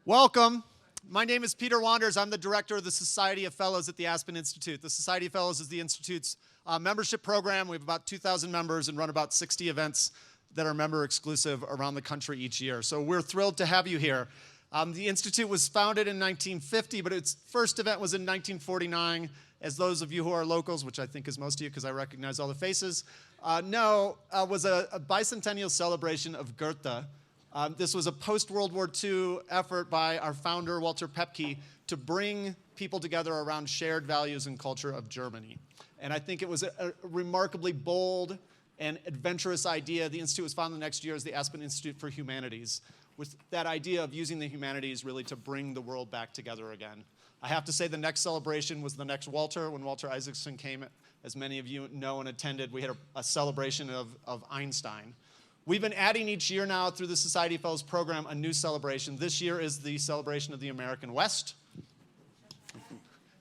Welcome. My name is Peter Wanders. I'm the director of the Society of Fellows at the Aspen Institute. The Society of Fellows is the Institute's membership program. We have about 2,000 members and run about 60 events that are member exclusive around the country each year. So we're thrilled to have you here. The Institute was founded in 1950, but its first event was in 1949. As those of you who are locals, which I think is most of you because I recognize all the faces, was a bicentennial celebration of Goethe. This was a post-World War II effort by our founder, Walter Paepcke, to bring people together around shared values and culture of Germany. And I think it was a remarkably bold and adventurous idea. The Institute was founded the next year as the Aspen Institute for Humanities, with that idea of using the humanities really to bring the world back together again. I have to say the next celebration was the next Walter. When Walter Isaacson came, as many of you know and attended, we had a celebration of Einstein. We've been adding each year now through the Society of Fellows program a new celebration. This year is the celebration of the American West.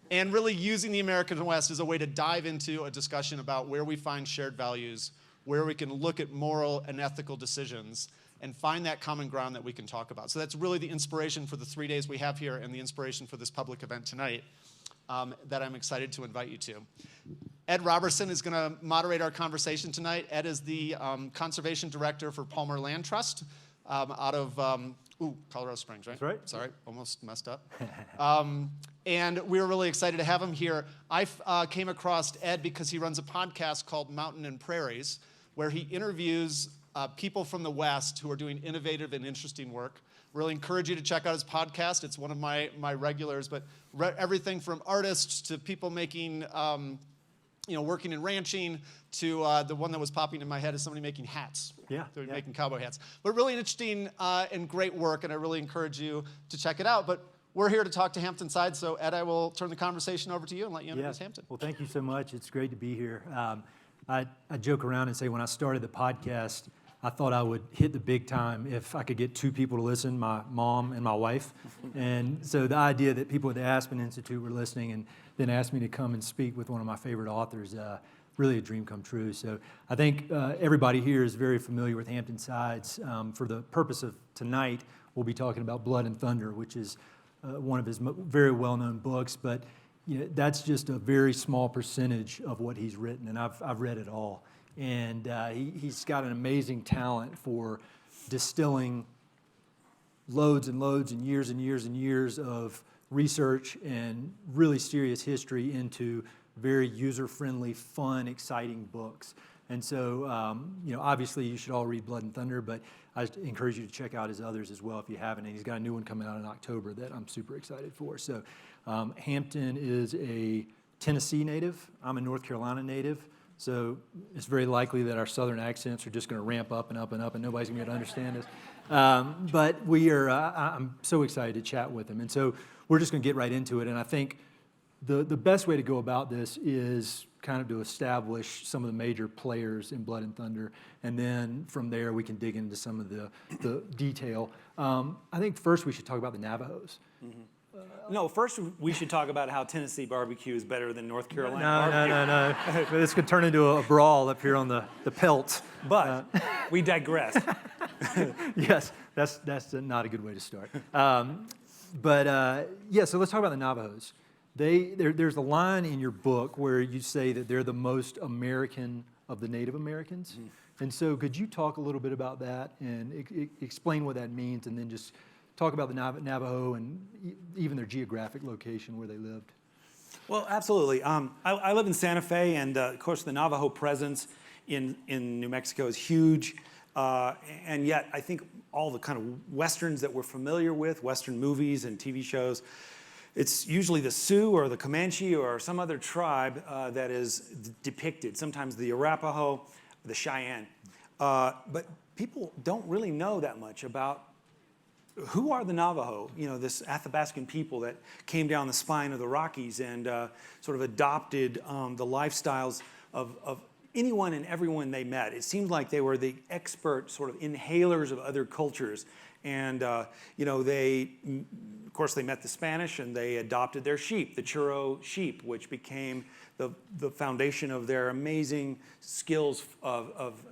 And really using the American West as a way to dive into a discussion about where we find shared values, where we can look at moral and ethical decisions, and find that common ground that we can talk about. So that's really the inspiration for the 3 days we have here and the inspiration for this public event tonight that I'm excited to invite you to. Ed Roberson is going to moderate our conversation tonight. Ed is the conservation director for Palmer Land Trust out of Colorado Springs, right? That's right. Sorry, almost messed up. And we're really excited to have him here. I came across Ed because he runs a podcast called Mountain and Prairies, where he interviews people from the West who are doing innovative and interesting work. Really encourage you to check out his podcast. It's one of my regulars, but everything from artists to people making, working in ranching, to the one that was popping in my head is somebody making hats. Yeah. They're making cowboy hats. But really interesting and great work, and I really encourage you to check it out. But we're here to talk to Hampton Sides, so Ed, I will turn the conversation over to you and let you introduce Hampton. Well, thank you so much. It's great to be here. I joke around and say when I started the podcast, I thought I would hit the big time if I could get two people to listen, my mom and my wife. And so the idea that people at the Aspen Institute were listening and then asked me to come and speak with one of my favorite authors, really a dream come true. So I think everybody here is very familiar with Hampton Sides. For the purpose of tonight, we'll be talking about Blood and Thunder, which is one of his very well-known books. But that's just a very small percentage of what he's written, and I've read it all. And he's got an amazing talent for distilling loads and loads and years and years and years of research and really serious history into very user-friendly, fun, exciting books. And so, obviously you should all read Blood and Thunder, but I encourage you to check out his others as well if you haven't. And he's got a new one coming out in October that I'm super excited for. So Hampton is a Tennessee native. I'm a North Carolina native. So it's very likely that our southern accents are just going to ramp up and up and up, and nobody's going to be able to understand us. But I'm so excited to chat with him. And so we're just going to get right into it. And I think the best way to go about this is kind of to establish some of the major players in Blood and Thunder. And then from there, we can dig into some of the detail. I think first we should talk about the Navajos. Mm-hmm. No, first we should talk about how Tennessee barbecue is better than North Carolina barbecue. No. This could turn into a brawl up here on the pelt. But we digress. Yes, that's not a good way to start. So let's talk about the Navajos. There's a line in your book where you say that they're the most American of the Native Americans. Mm-hmm. And so could you talk a little bit about that and explain what that means, and then just talk about the Navajo and even their geographic location where they lived? Well, absolutely. I live in Santa Fe, and of course the Navajo presence in New Mexico is huge. And yet I think all the kind of Westerns that we're familiar with, Western movies and TV shows, it's usually the Sioux or the Comanche or some other tribe that is depicted, sometimes the Arapaho, the Cheyenne. But people don't really know that much about who are the Navajo, this Athabascan people that came down the spine of the Rockies and sort of adopted the lifestyles of anyone and everyone they met. It seemed like they were the expert sort of inhalers of other cultures. And, they, of course, they met the Spanish and they adopted their sheep, the Churro sheep, which became the foundation of their amazing skills of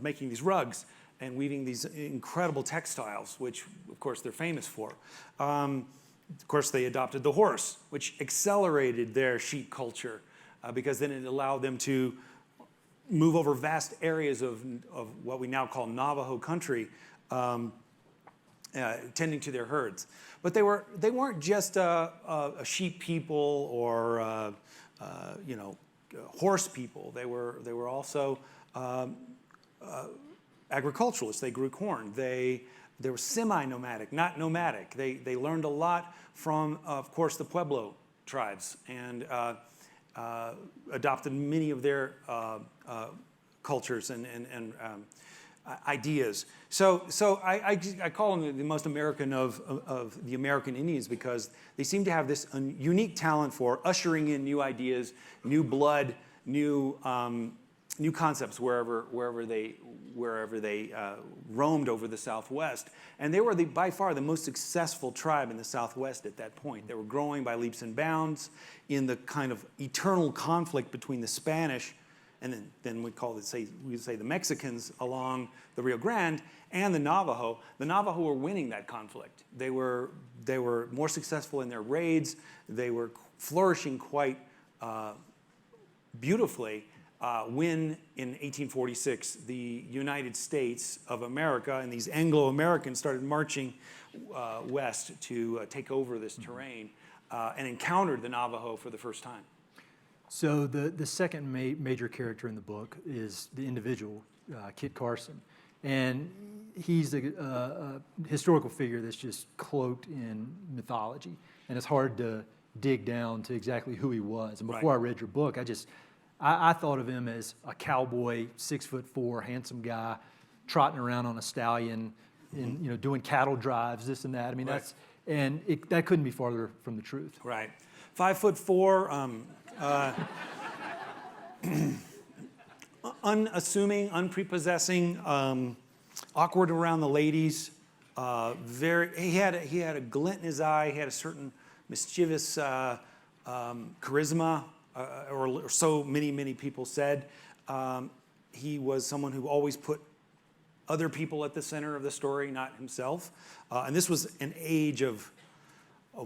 making these rugs and weaving these incredible textiles, which, of course, they're famous for. Of course, they adopted the horse, which accelerated their sheep culture because then it allowed them to move over vast areas of what we now call Navajo country, tending to their herds. But they weren't just a sheep people or horse people. They were also agriculturalists. They grew corn. They were semi-nomadic, not nomadic. They learned a lot from, of course, the Pueblo tribes and adopted many of their cultures and ideas. So I call them the most American of the American Indians because they seem to have this unique talent for ushering in new ideas, new blood, new concepts wherever they roamed over the Southwest. And they were then far the most successful tribe in the Southwest at that point. They were growing by leaps and bounds in the kind of eternal conflict between the Spanish and then we'd say the Mexicans along the Rio Grande and the Navajo. The Navajo were winning that conflict. They were more successful in their raids. They were flourishing quite beautifully when in 1846 the United States of America and these Anglo-Americans started marching west to take over this terrain and encountered the Navajo for the first time. So the second major character in the book is the individual, Kit Carson. And he's a historical figure that's just cloaked in mythology. And it's hard to dig down to exactly who he was. And before I read your book, I thought of him as a cowboy, 6'4", handsome guy, trotting around on a stallion, and doing cattle drives, this and that. I mean, that couldn't be farther from the truth. Right, 5'4". Unassuming, unprepossessing, awkward around the ladies. He had a glint in his eye. He had a certain mischievous charisma, or so many people said. He was someone who always put other people at the center of the story, not himself. And this was an age of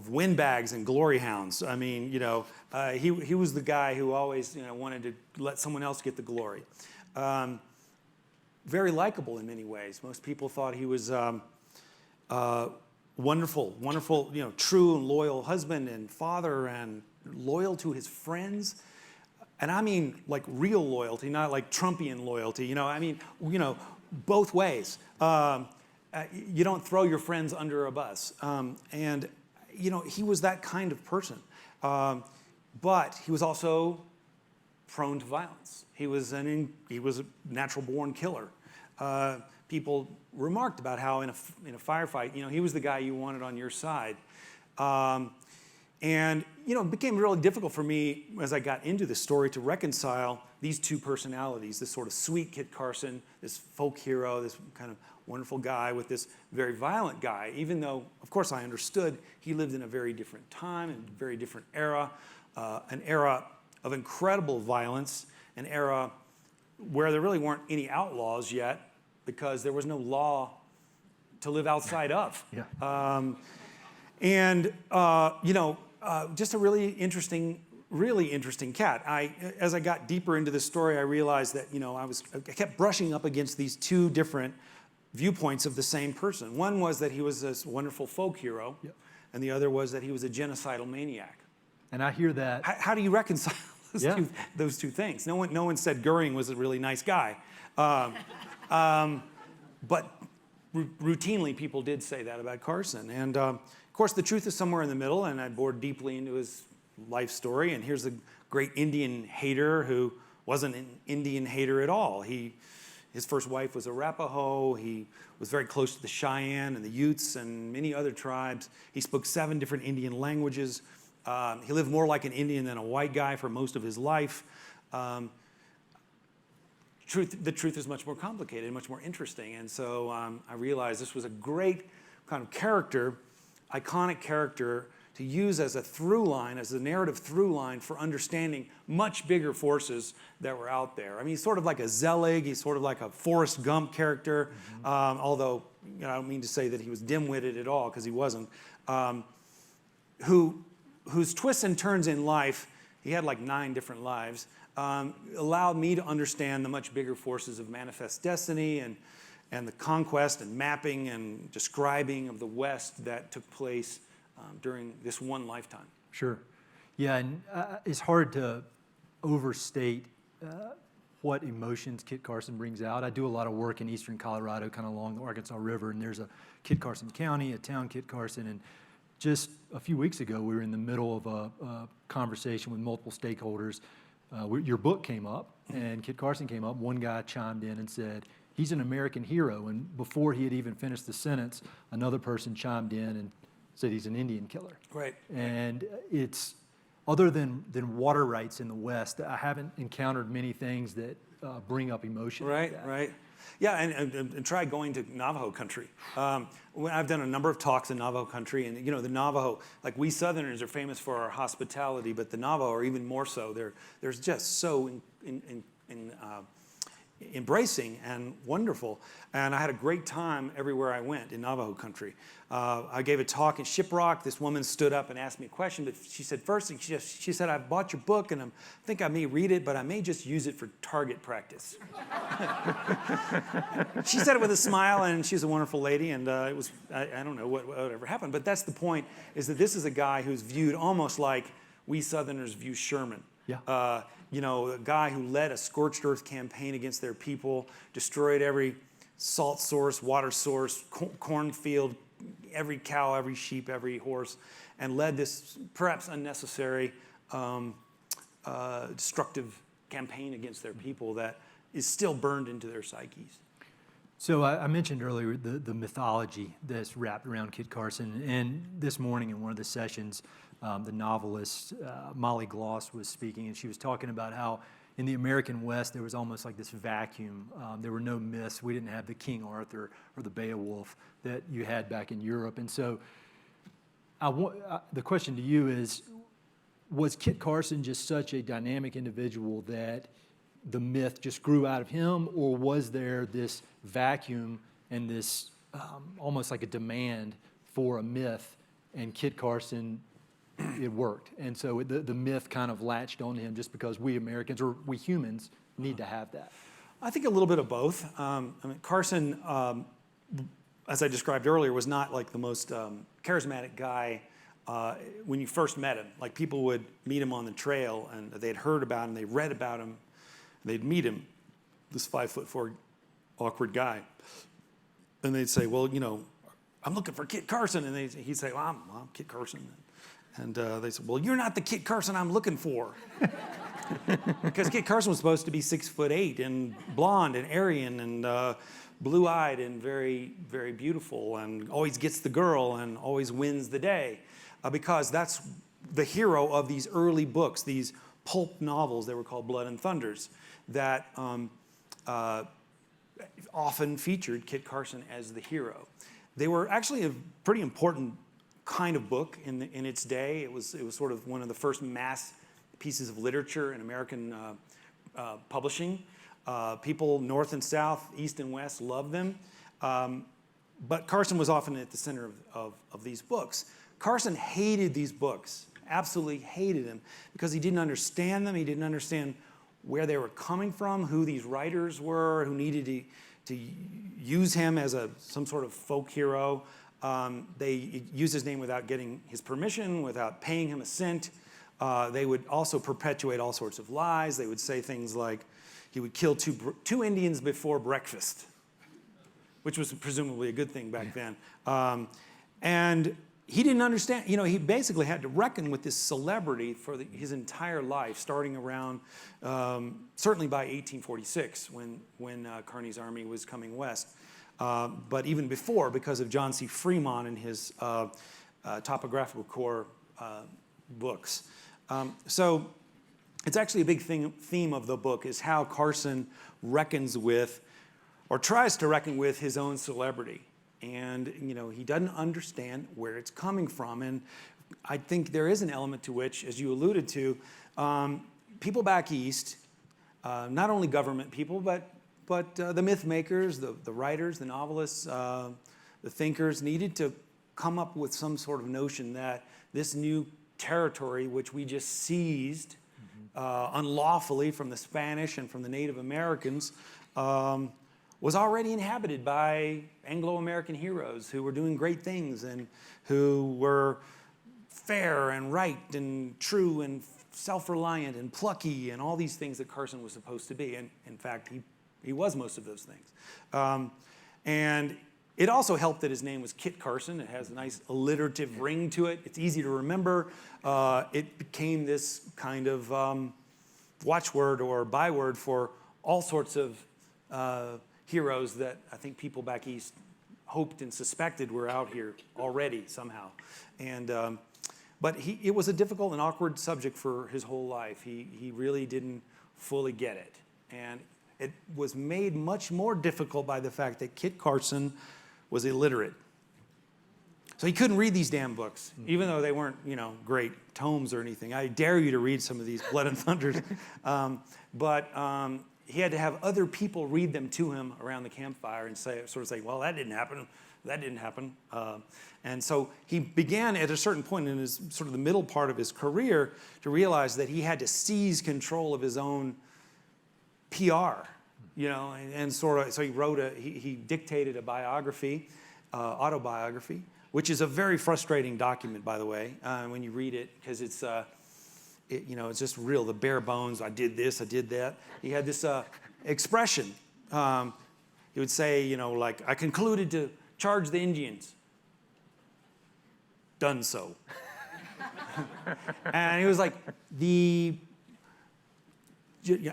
windbags and glory hounds. I mean, he was the guy who always wanted to let someone else get the glory. Very likable in many ways. Most people thought he was wonderful, true and loyal husband and father and loyal to his friends. And I mean like real loyalty, not like Trumpian loyalty. Both ways. You don't throw your friends under a bus. He was that kind of person. But he was also prone to violence. He was a natural-born killer. People remarked about how in a firefight, he was the guy you wanted on your side. It became really difficult for me as I got into this story to reconcile these two personalities, this sort of sweet Kit Carson, this folk hero, this kind of wonderful guy with this very violent guy, even though, of course, I understood he lived in a very different time and very different era, an era of incredible violence, an era where there really weren't any outlaws yet because there was no law to live outside of. Yeah. Just a really interesting cat. As I got deeper into this story, I realized that I kept brushing up against these two different viewpoints of the same person. One was that he was this wonderful folk hero, and the other was that he was a genocidal maniac. And I hear that. How do you reconcile those two things? No one said Goering was a really nice guy, but routinely people did say that about Carson. And of course, the truth is somewhere in the middle. And I bored deeply into his life story. And here's a great Indian hater who wasn't an Indian hater at all. His first wife was Arapaho. He was very close to the Cheyenne and the Utes and many other tribes. He spoke 7 different Indian languages. He lived more like an Indian than a white guy for most of his life. The truth is much more complicated, much more interesting. And so I realized this was a great kind of character, iconic character to use as a through line, as a narrative through line for understanding much bigger forces that were out there. I mean, he's sort of like a Zelig, he's sort of like a Forrest Gump character, although I don't mean to say that he was dim-witted at all, because he wasn't, whose twists and turns in life, he had like 9 different lives, allowed me to understand the much bigger forces of manifest destiny and the conquest and mapping and describing of the West that took place during this one lifetime. Sure. Yeah, and it's hard to overstate what emotions Kit Carson brings out. I do a lot of work in eastern Colorado, kind of along the Arkansas River, and there's a Kit Carson County, a town Kit Carson, and just a few weeks ago, we were in the middle of a conversation with multiple stakeholders. Your book came up, and Kit Carson came up. One guy chimed in and said, he's an American hero, and before he had even finished the sentence, another person chimed in and said he's an Indian killer. Right. And it's, other than water rights in the West, I haven't encountered many things that bring up emotion. Right, like that. right. Yeah, and try going to Navajo country. I've done a number of talks in Navajo country, and the Navajo, like we Southerners are famous for our hospitality, but the Navajo are even more so. They're just so embracing and wonderful. And I had a great time everywhere I went in Navajo country. I gave a talk in Shiprock. This woman stood up and asked me a question, but she said, first, she said, I bought your book, and I think I may read it, but I may just use it for target practice. She said it with a smile, and she's a wonderful lady, and it was, I don't know whatever happened, but that's the point, is that this is a guy who's viewed almost like we Southerners view Sherman. Yeah. A guy who led a scorched earth campaign against their people, destroyed every salt source, water source, cornfield, every cow, every sheep, every horse, and led this perhaps unnecessary, destructive campaign against their people that is still burned into their psyches. So I mentioned earlier the mythology that's wrapped around Kit Carson, and this morning in one of the sessions, the novelist Molly Gloss was speaking, and she was talking about how in the American West there was almost like this vacuum. There were no myths. We didn't have the King Arthur or the Beowulf that you had back in Europe. And so the question to you is, was Kit Carson just such a dynamic individual that the myth just grew out of him, or was there this vacuum and this almost like a demand for a myth, and Kit Carson, it worked? And so the myth kind of latched onto him just because we Americans, or we humans, need to have that. I think a little bit of both. Carson, as I described earlier, was not like the most charismatic guy when you first met him. Like, people would meet him on the trail, and they'd heard about him, they read about him, they'd meet him, this 5'4" awkward guy, and they'd say, well, I'm looking for Kit Carson, and he'd say, well, I'm Kit Carson. And they said, well, you're not the Kit Carson I'm looking for. Because Kit Carson was supposed to be 6'8" and blonde and Aryan and blue-eyed and very, very beautiful, and always gets the girl and always wins the day. Because that's the hero of these early books, these pulp novels that were called Blood and Thunders, that often featured Kit Carson as the hero. They were actually a pretty important kind of book in its day. It was sort of one of the first mass pieces of literature in American publishing. People north and south, east and west loved them. But Carson was often at the center of these books. Carson hated these books, absolutely hated them, because he didn't understand them. He didn't understand where they were coming from, who these writers were, who needed to use him as some sort of folk hero. They used his name without getting his permission, without paying him a cent. They would also perpetuate all sorts of lies. They would say things like he would kill two Indians before breakfast, which was presumably a good thing back then. And he didn't understand, he basically had to reckon with this celebrity for his entire life, starting around, certainly by 1846, when Kearny's army was coming west. But even before, because of John C. Fremont and his topographical core books. So it's actually a big theme of the book, is how Carson reckons with, or tries to reckon with, his own celebrity. And he doesn't understand where it's coming from. And I think there is an element to which, as you alluded to, people back east, not only government people, but the myth makers, the writers, the novelists, the thinkers needed to come up with some sort of notion that this new territory, which we just seized unlawfully from the Spanish and from the Native Americans, was already inhabited by Anglo-American heroes who were doing great things and who were fair and right and true and self-reliant and plucky and all these things that Carson was supposed to be. And in fact, he was most of those things. And it also helped that his name was Kit Carson. It has a nice alliterative ring to it. It's easy to remember. It became this kind of watchword or byword for all sorts of heroes that I think people back east hoped and suspected were out here already somehow. And but it was a difficult and awkward subject for his whole life. He really didn't fully get it. And it was made much more difficult by the fact that Kit Carson was illiterate. So he couldn't read these damn books, even though they weren't, great tomes or anything. I dare you to read some of these Blood and Thunders. But he had to have other people read them to him around the campfire and say, well, that didn't happen. That didn't happen. And so he began at a certain point in his sort of the middle part of his career to realize that he had to seize control of his own PR, and so he dictated a biography, autobiography, which is a very frustrating document, by the way, when you read it, because it's just real, the bare bones. I did this, I did that. He had this expression. He would say, like, I concluded to charge the Indians. Done so. And he was like, the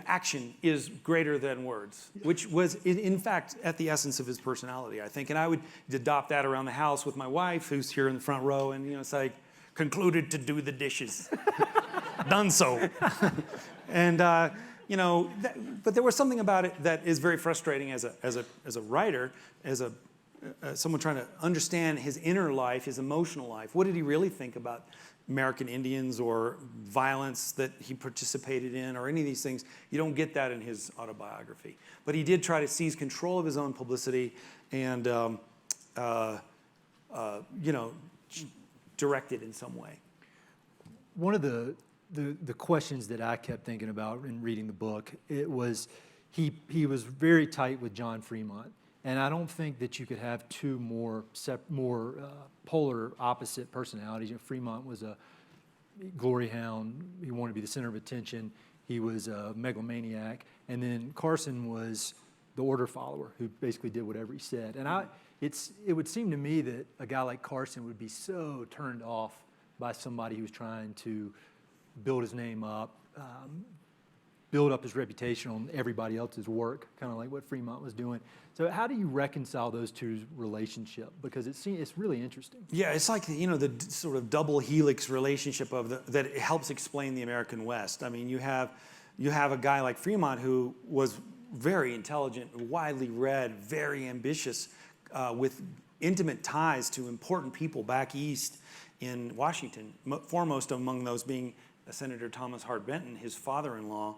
action is greater than words, which was, in fact, at the essence of his personality, I think. And I would adopt that around the house with my wife, who's here in the front row, and, it's like, concluded to do the dishes. Done so. And, but there was something about it that is very frustrating as a writer, as someone trying to understand his inner life, his emotional life. What did he really think about American Indians or violence that he participated in or any of these things? You don't get that in his autobiography. But he did try to seize control of his own publicity and, direct it in some way. One of the questions that I kept thinking about in reading the book, it was he was very tight with John Fremont. And I don't think that you could have two more polar opposite personalities. Fremont was a glory hound. He wanted to be the center of attention. He was a megalomaniac. And then Carson was the order follower who basically did whatever he said. And it would seem to me that a guy like Carson would be so turned off by somebody who was trying to build his name up, build up his reputation on everybody else's work, kind of like what Fremont was doing. So how do you reconcile those two relationships? Because it's really interesting. Yeah, it's like, the sort of double helix relationship that helps explain the American West. I mean, you have a guy like Fremont who was very intelligent, widely read, very ambitious, with intimate ties to important people back east in Washington, foremost among those being Senator Thomas Hart Benton, his father-in-law.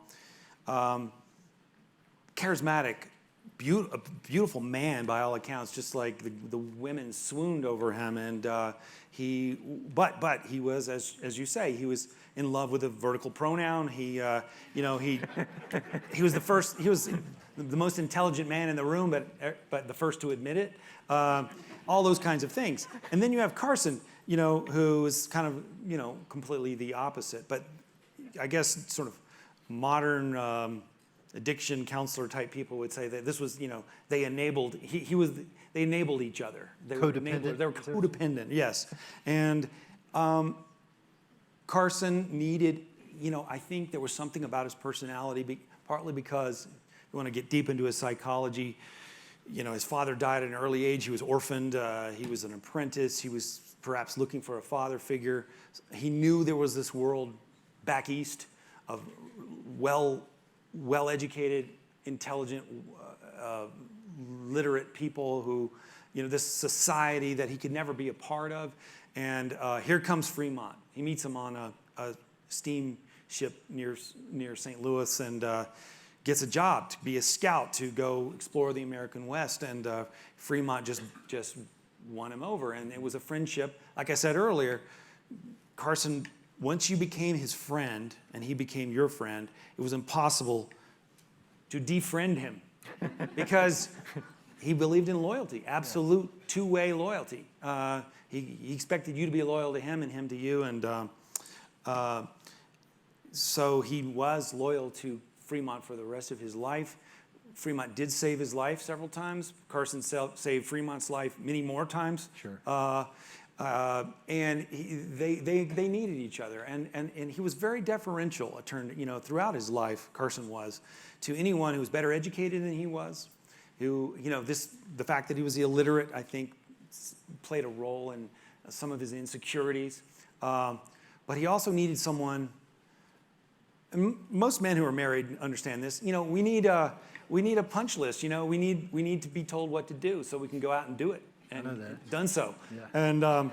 Charismatic, beautiful man by all accounts, just like the women swooned over him. And he was, as you say, he was in love with a vertical pronoun. He was the most intelligent man in the room, but the first to admit it. All those kinds of things. And then you have Carson, who is kind of, completely the opposite. But I guess sort of modern addiction counselor type people would say that this was, they enabled, they enabled each other. They were codependent, yes. And Carson needed, I think there was something about his personality, partly because you want to get deep into his psychology. His father died at an early age. He was orphaned. He was an apprentice. He was perhaps looking for a father figure. He knew there was this world back east of well-educated, intelligent, literate people who, this society that he could never be a part of. And here comes Fremont. He meets him on a steamship near St. Louis and gets a job to be a scout to go explore the American West. And Fremont just won him over. And it was a friendship. Like I said earlier, Carson, once you became his friend and he became your friend, it was impossible to defriend him because he believed in loyalty, absolute two-way loyalty. He expected you to be loyal to him and him to you. And so he was loyal to Fremont for the rest of his life. Fremont did save his life several times. Carson saved Fremont's life many more times. Sure. And they needed each other. And he was very deferential, throughout his life, Carson was, to anyone who was better educated than he was. Who, the fact that he was illiterate, I think, played a role in some of his insecurities. But he also needed someone, and most men who are married understand this, we need a punch list, we need to be told what to do so we can go out and do it. And I know that. done so. Yeah.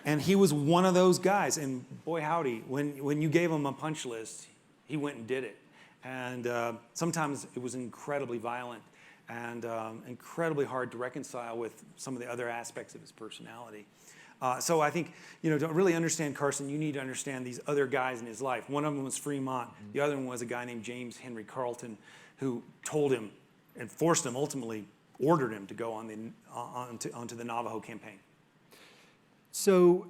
And he was one of those guys. And boy, howdy, when you gave him a punch list, he went and did it. And sometimes it was incredibly violent and incredibly hard to reconcile with some of the other aspects of his personality. So I think, to really understand Carson, you need to understand these other guys in his life. One of them was Fremont. The other one was a guy named James Henry Carleton, who told him and forced him, ultimately ordered him to go onto the Navajo campaign. So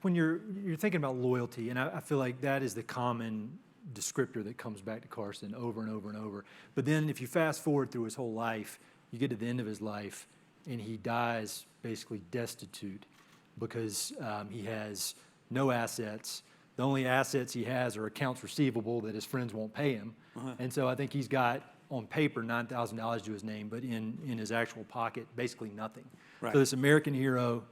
when you're thinking about loyalty, and I feel like that is the common descriptor that comes back to Carson over and over and over. But then if you fast forward through his whole life, you get to the end of his life, and he dies basically destitute because he has no assets. The only assets he has are accounts receivable that his friends won't pay him. And so I think he's got, on paper, $9,000 to his name, but in his actual pocket, basically nothing. Right. So this American hero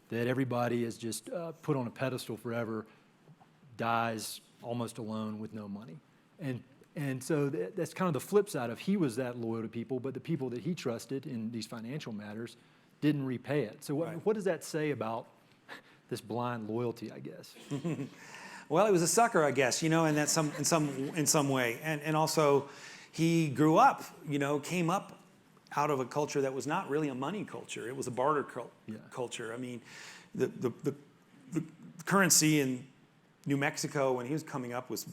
that everybody has just put on a pedestal forever dies almost alone with no money. And so that's kind of the flip side of he was that loyal to people, but the people that he trusted in these financial matters didn't repay it. So what does that say about this blind loyalty, I guess? Well, he was a sucker, I guess, in some way. And also he grew up, came up out of a culture that was not really a money culture. It was a barter culture. I mean, the currency in New Mexico when he was coming up was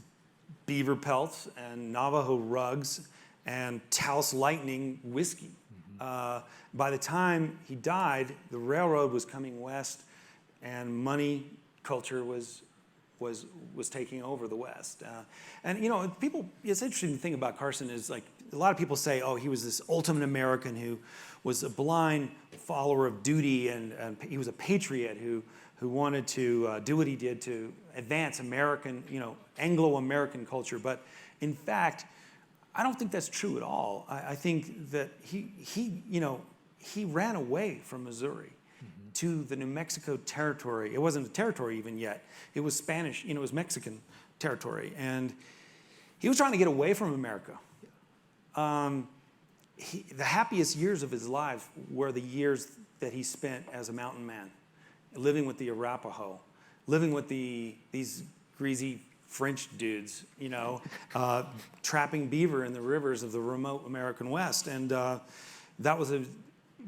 beaver pelts and Navajo rugs and Taos Lightning whiskey. By the time he died, the railroad was coming west and money culture was taking over the West. It's interesting to think about Carson is like, a lot of people say, oh, he was this ultimate American who was a blind follower of duty and he was a patriot who wanted to do what he did to advance American, Anglo-American culture. But in fact, I don't think that's true at all. I think that he ran away from Missouri to the New Mexico territory. It wasn't a territory even yet. It was Spanish, it was Mexican territory. And he was trying to get away from America. The happiest years of his life were the years that he spent as a mountain man, living with the Arapaho, living with these greasy French dudes, trapping beaver in the rivers of the remote American West. And that was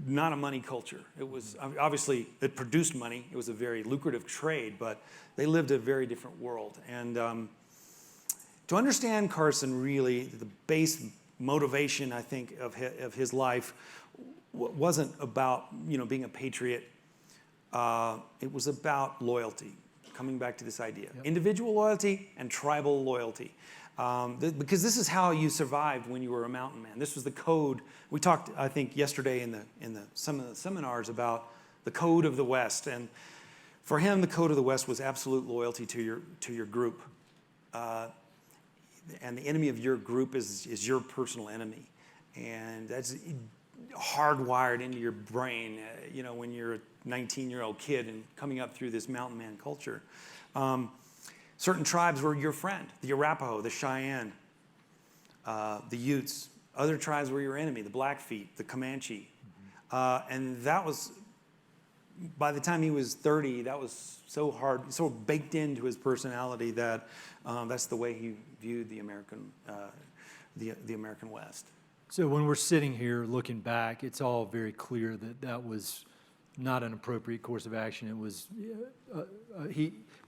not a money culture. It was, obviously, it produced money. It was a very lucrative trade, but they lived a very different world. And to understand Carson, really, the base motivation, I think, of his life wasn't about, being a patriot. It was about loyalty, coming back to this idea. Yep. Individual loyalty and tribal loyalty. Because this is how you survived when you were a mountain man. This was the code. We talked, I think, yesterday in some of the seminars about the code of the West. And for him, the code of the West was absolute loyalty to your group. And the enemy of your group is your personal enemy. And that's hardwired into your brain, when you're a 19-year-old kid and coming up through this mountain man culture. Certain tribes were your friend, the Arapaho, the Cheyenne, the Utes. Other tribes were your enemy, the Blackfeet, the Comanche. And that was, by the time he was 30, that was so hard, so baked into his personality that that's the way he viewed the American West. So when we're sitting here looking back, it's all very clear that that was not an appropriate course of action. It was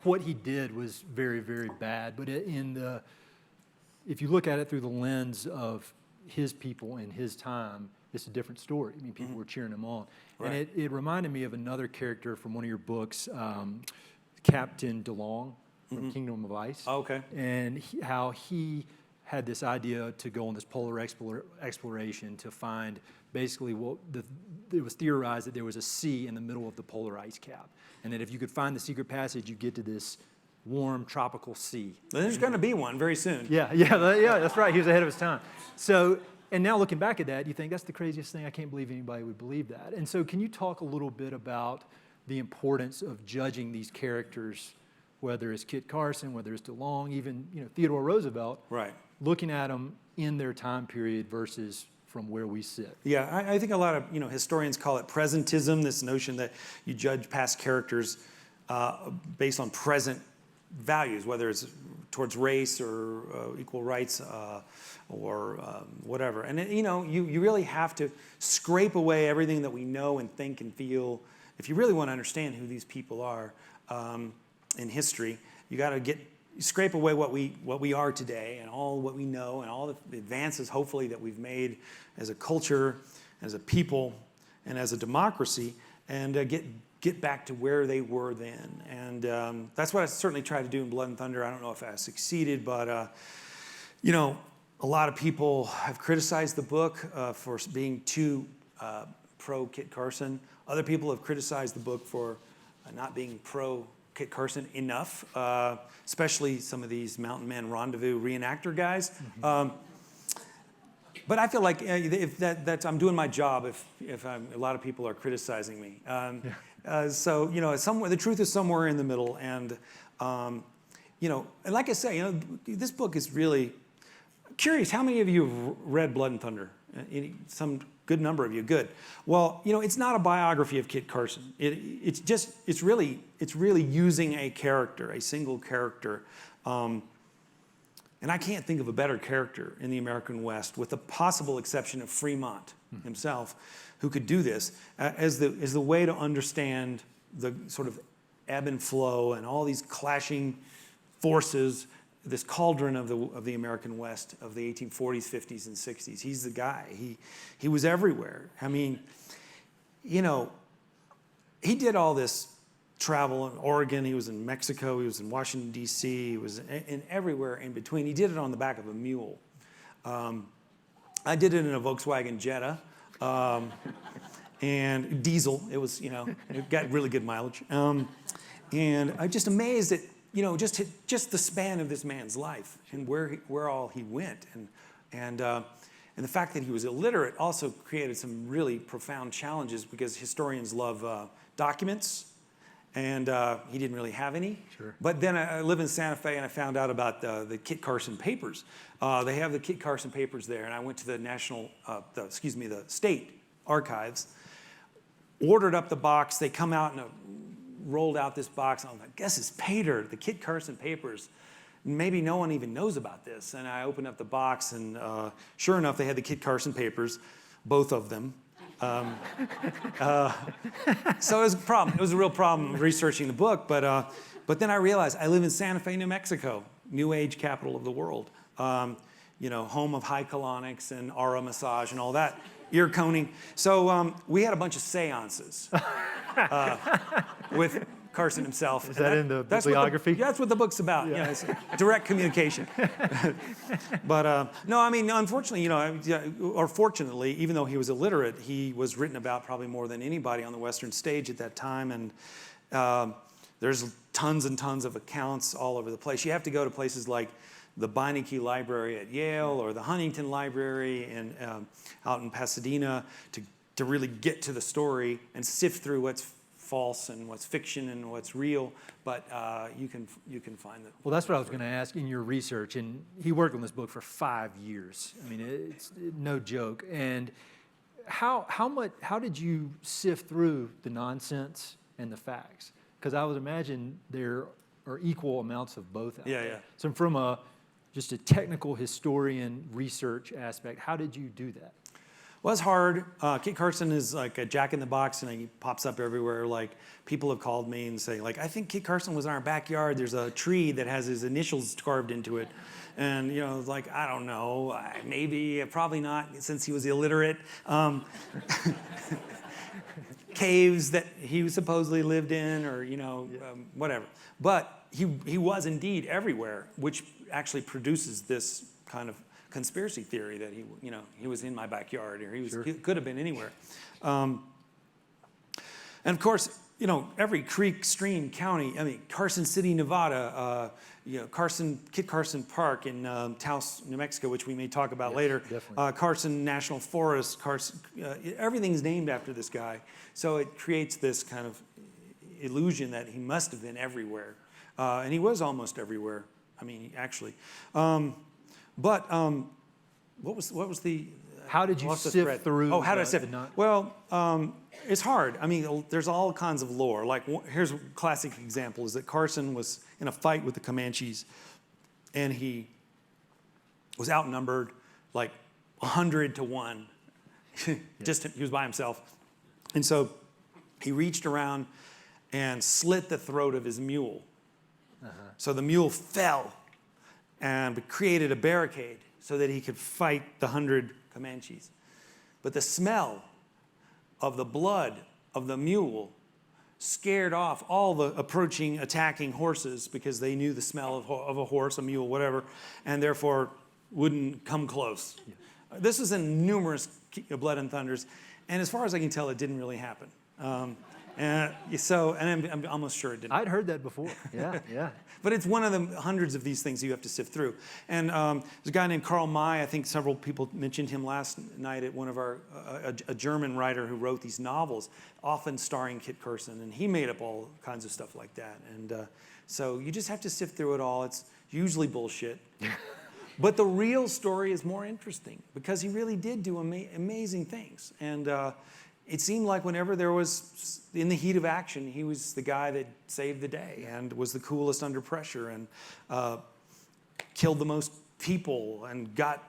what he did was very, very bad. But if you look at it through the lens of his people in his time, it's a different story. I mean, people were cheering him on. Right. And it reminded me of another character from one of your books, Captain DeLong from Kingdom of Ice. Oh, okay. And how he had this idea to go on this polar exploration to find basically it was theorized that there was a sea in the middle of the polar ice cap. And that if you could find the secret passage, you get to this warm tropical sea. There's going to be one very soon. Yeah, that's right. He was ahead of his time. So, and now looking back at that, you think that's the craziest thing. I can't believe anybody would believe that. And so can you talk a little bit about the importance of judging these characters, whether it's Kit Carson, whether it's DeLong, even Theodore Roosevelt, Right. looking at them in their time period versus from where we sit? Yeah, I think a lot of historians call it presentism, this notion that you judge past characters based on present values, whether it's towards race or equal rights or whatever. And you really have to scrape away everything that we know and think and feel. If you really want to understand who these people are in history, you got to scrape away what we are today and all what we know and all the advances, hopefully, that we've made as a culture, as a people, and as a democracy, and get back to where they were then. And that's what I certainly tried to do in Blood and Thunder. I don't know if I succeeded, but a lot of people have criticized the book for being too pro Kit Carson. Other people have criticized the book for not being pro Kit Carson enough, especially some of these Mountain Man Rendezvous reenactor guys. But I feel like if I'm doing my job if a lot of people are criticizing me. So somewhere the truth is somewhere in the middle, and and like I say, this book is really curious. How many of you have read Blood and Thunder? Some good number of you. Good. Well, it's not a biography of Kit Carson. It's really using a character, a single character. And I can't think of a better character in the American West, with the possible exception of Fremont himself, who could do this as the way to understand the sort of ebb and flow and all these clashing forces, this cauldron of the American West of the 1840s, 50s, and 60s. He's the guy. He was everywhere. I mean, he did all this travel in Oregon. He was in Mexico. He was in Washington, D.C. He was in everywhere in between. He did it on the back of a mule. I did it in a Volkswagen Jetta and diesel. It was, it got really good mileage. And I'm just amazed at, just the span of this man's life and where all he went. And the fact that he was illiterate also created some really profound challenges, because historians love documents. And he didn't really have any. Sure. But then I live in Santa Fe, and I found out about the Kit Carson papers. They have the Kit Carson papers there, and I went to the state archives, ordered up the box. They come out and rolled out this box. I'm like, guess it's Pater, the Kit Carson papers. Maybe no one even knows about this. And I opened up the box, and sure enough, they had the Kit Carson papers, both of them. So it was a problem. It was a real problem researching the book. But then I realized I live in Santa Fe, New Mexico, New Age capital of the world. Home of high colonics and aura massage and all that, ear coning. So we had a bunch of seances with Carson himself. Is that in the bibliography? That's what the book's about. Yeah, it's direct communication. But no, I mean, unfortunately, or fortunately, even though he was illiterate, he was written about probably more than anybody on the Western stage at that time. And there's tons and tons of accounts all over the place. You have to go to places like the Beinecke Library at Yale or the Huntington Library out in Pasadena to really get to the story and sift through what's false and what's fiction and what's real, but you can find it. Well, that's what I was going to ask in your research, and he worked on this book for 5 years. I mean, it's no joke. And how did you sift through the nonsense and the facts? Because I would imagine there are equal amounts of both out there. Yeah. So from just a technical historian research aspect, how did you do that? Well, it's hard. Kit Carson is like a jack in the box, and he pops up everywhere. Like, people have called me and say, like, I think Kit Carson was in our backyard. There's a tree that has his initials carved into it. And, like, I don't know, maybe, probably not, since he was illiterate. Caves that he supposedly lived in, or, whatever. But he was indeed everywhere, which actually produces this kind of conspiracy theory that he was in my backyard, or he could have been anywhere. And of course, every creek, stream, county. I mean, Carson City, Nevada. Kit Carson Park in Taos, New Mexico, which we may talk about later. Definitely. Carson National Forest. Everything's named after this guy, so it creates this kind of illusion that he must have been everywhere, and he was almost everywhere. I mean, actually. But what was the? How did you sift through? Oh, how did I sift? Well, it's hard. I mean, there's all kinds of lore. Like, here's a classic example: is that Carson was in a fight with the Comanches, and he was outnumbered like 100 to 1. He was by himself, and so he reached around and slit the throat of his mule. So the mule fell, and created a barricade so that he could fight the 100 Comanches. But the smell of the blood of the mule scared off all the approaching, attacking horses, because they knew the smell of a horse, a mule, whatever, and therefore wouldn't come close. Yeah. This was in numerous Blood and Thunders, and as far as I can tell, it didn't really happen. And I'm almost sure it didn't. I'd heard that before. Yeah. But it's one of the hundreds of these things you have to sift through. And there's a guy named Karl May. I think several people mentioned him last night at one of a German writer who wrote these novels, often starring Kit Carson, and he made up all kinds of stuff like that. And so you just have to sift through it all. It's usually bullshit. But the real story is more interesting, because he really did do amazing things. And it seemed like whenever there was, in the heat of action, he was the guy that saved the day and was the coolest under pressure, and killed the most people and got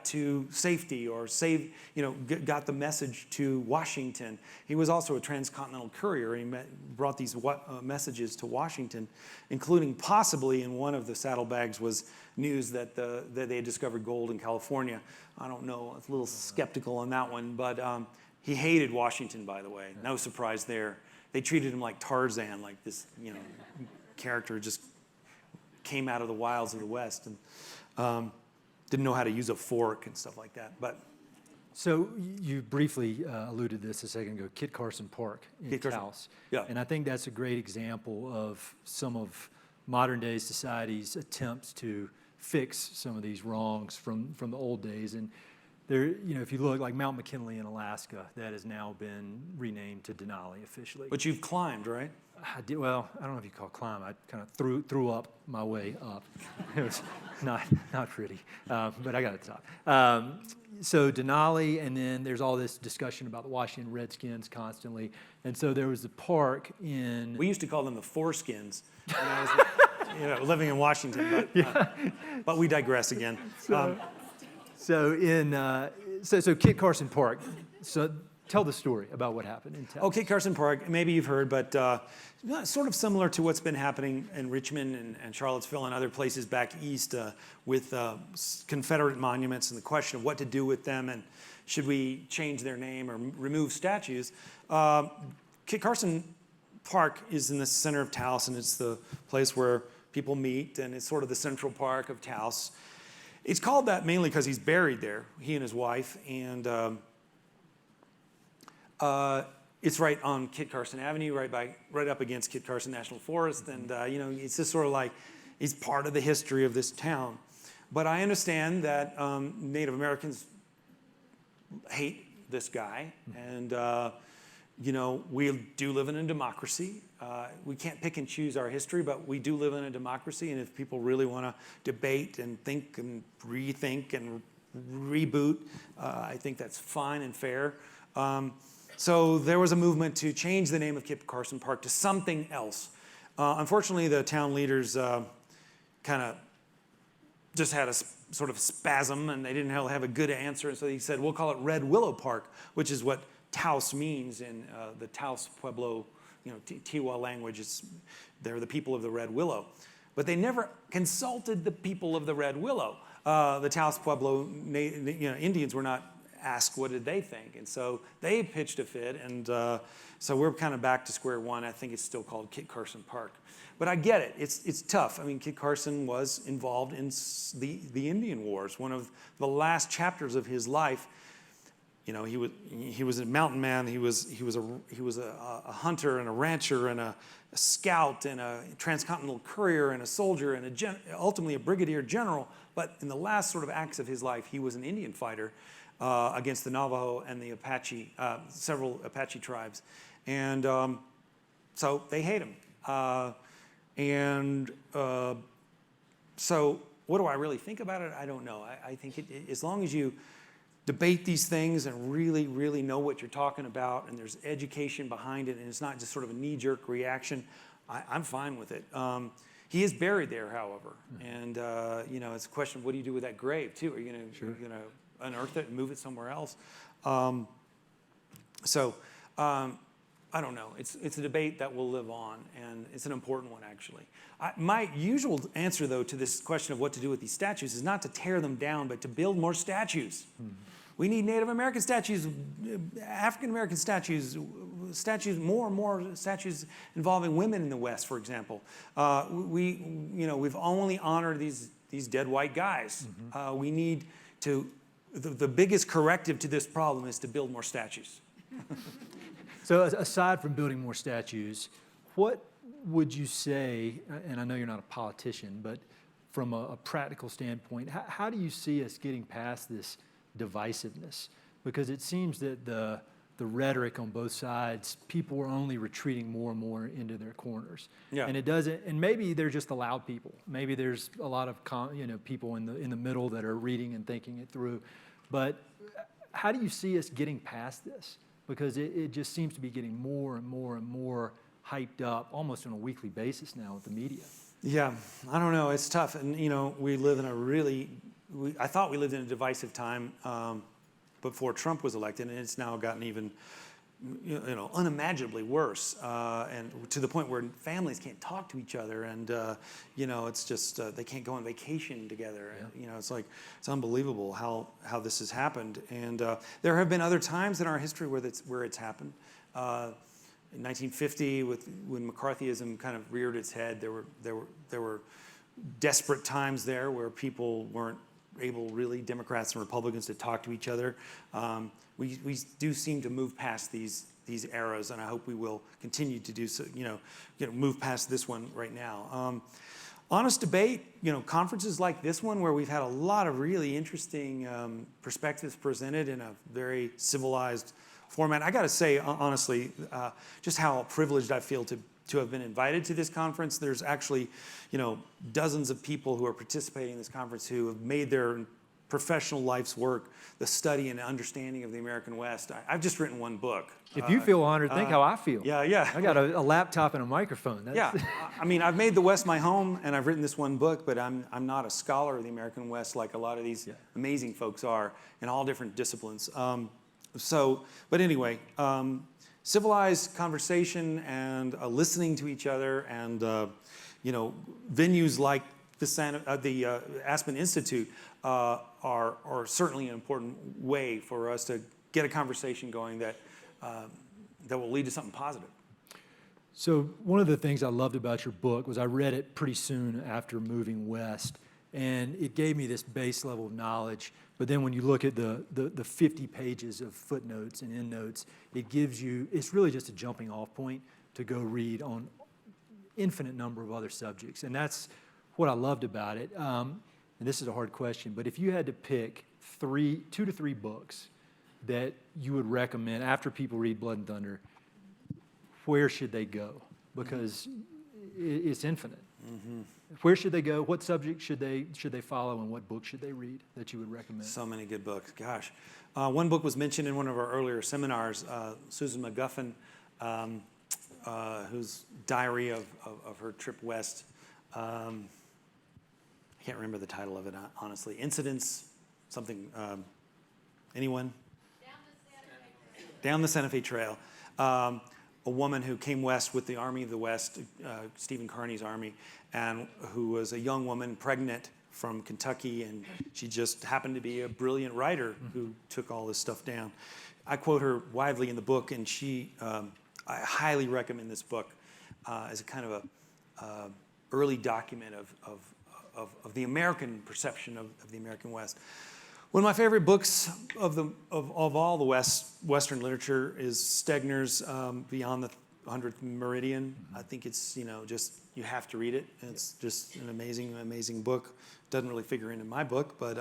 to safety, or got the message to Washington. He was also a transcontinental courier, and he brought these messages to Washington, including possibly in one of the saddlebags was news that they had discovered gold in California. I don't know, I was a little skeptical on that one, but he hated Washington, by the way. No surprise there. They treated him like Tarzan, like this, character just came out of the wilds of the West, and didn't know how to use a fork and stuff like that. But so you briefly alluded to this a second ago, Kit Carson Park in Taos. Yeah. And I think that's a great example of some of modern day society's attempts to fix some of these wrongs from the old days. And there, if you look, like Mount McKinley in Alaska, that has now been renamed to Denali officially. But you've climbed, right? I did. Well, I don't know if you call it climb. I kind of threw up my way up. It was not pretty, but I got to the top. So Denali, and then there's all this discussion about the Washington Redskins constantly. And so there was a park in. We used to call them the Foreskins when I was, living in Washington. But we digress again. So Kit Carson Park. So tell the story about what happened in Taos. Oh, Kit Carson Park. Maybe you've heard, but sort of similar to what's been happening in Richmond and Charlottesville and other places back east with Confederate monuments, and the question of what to do with them, and should we change their name or remove statues. Kit Carson Park is in the center of Taos, and it's the place where people meet, and it's sort of the central park of Taos. It's called that mainly because he's buried there, he and his wife, and it's right on Kit Carson Avenue, right up against Kit Carson National Forest, and it's just sort of like it's part of the history of this town. But I understand that Native Americans hate this guy, and we do live in a democracy. We can't pick and choose our history, but we do live in a democracy, and if people really want to debate and think and rethink and reboot. I think that's fine and fair. So there was a movement to change the name of Carson Park to something else. Unfortunately, the town leaders kind of just had a sort of spasm, and they didn't have a good answer. And so he said, we'll call it Red Willow Park, which is what Taos means in the Taos Pueblo, Tiwa language. They're the people of the Red Willow. But they never consulted the people of the Red Willow. The Taos Pueblo Indians were not asked what did they think. And so they pitched a fit, and so we're kind of back to square one. I think it's still called Kit Carson Park. But I get it. It's tough. I mean, Kit Carson was involved in the Indian Wars, one of the last chapters of his life. He was a mountain man. He was a hunter and a rancher and a scout and a transcontinental courier and a soldier and ultimately a brigadier general. But in the last sort of acts of his life, he was an Indian fighter against the Navajo and the Apache, several Apache tribes, and so they hate him. So what do I really think about it? I don't know. I think as long as you debate these things and really, really know what you're talking about, and there's education behind it, and it's not just sort of a knee-jerk reaction, I'm fine with it. He is buried there, however, and it's a question of what do you do with that grave too? Are you going to unearth it and move it somewhere else? I don't know. It's a debate that will live on, and it's an important one, actually. My usual answer, though, to this question of what to do with these statues is not to tear them down, but to build more statues. Mm-hmm. We need Native American statues, African American statues, more and more statues involving women in the West, for example. We've only honored these dead white guys. Mm-hmm. We need to. The biggest corrective to this problem is to build more statues. So aside from building more statues, what would you say, and I know you're not a politician, but from a practical standpoint, how do you see us getting past this divisiveness? Because it seems that the rhetoric on both sides, people are only retreating more and more into their corners. Yeah. And it doesn't, and maybe they're just the loud people. Maybe there's a lot of people in the middle that are reading and thinking it through. But how do you see us getting past this? Because it just seems to be getting more and more and more hyped up almost on a weekly basis now with the media. Yeah, I don't know. It's tough. And, we live in I thought we lived in a divisive time before Trump was elected, and it's now gotten even, unimaginably worse, and to the point where families can't talk to each other, and, it's just, they can't go on vacation together. Yeah. And, it's unbelievable how this has happened. And there have been other times in our history where it's happened. In 1950, when McCarthyism kind of reared its head, there were desperate times there where people weren't able, really, Democrats and Republicans, to talk to each other. We do seem to move past these eras, and I hope we will continue to do so. Move past this one right now. Honest debate, conferences like this one, where we've had a lot of really interesting perspectives presented in a very civilized format. I got to say, honestly, just how privileged I feel to have been invited to this conference. There's actually, dozens of people who are participating in this conference who have made their professional life's work the study and understanding of the American West. I've just written one book. If you feel honored, think how I feel. Yeah. I got a laptop and a microphone. Yeah, I mean, I've made the West my home, and I've written this one book, but I'm not a scholar of the American West like a lot of these amazing folks are in all different disciplines. But anyway, civilized conversation and listening to each other, and venues like the Aspen Institute are certainly an important way for us to get a conversation going that will lead to something positive. So one of the things I loved about your book was I read it pretty soon after moving west, and it gave me this base level of knowledge. But then when you look at the 50 pages of footnotes and endnotes, it's really just a jumping off point to go read on infinite number of other subjects. And that's what I loved about it. And this is a hard question, but if you had to pick 2 to 3 books that you would recommend after people read Blood and Thunder, where should they go? Because it's infinite. Where should they go? What subject should they follow, and what book should they read that you would recommend? So many good books. Gosh. One book was mentioned in one of our earlier seminars, Susan McGuffin, whose diary of her trip west. I can't remember the title of it, honestly. Incidents, something, anyone? Down the Santa Fe Trail. A woman who came west with the Army of the West, Stephen Kearny's army, and who was a young woman pregnant from Kentucky, and she just happened to be a brilliant writer who took all this stuff down. I quote her widely in the book, and I highly recommend this book as a kind of a early document of the American perception of the American West. One of my favorite books of all the Western literature is Stegner's Beyond the 100th Meridian. I think it's, just, you have to read it. It's just an amazing, amazing book. Doesn't really figure into my book, but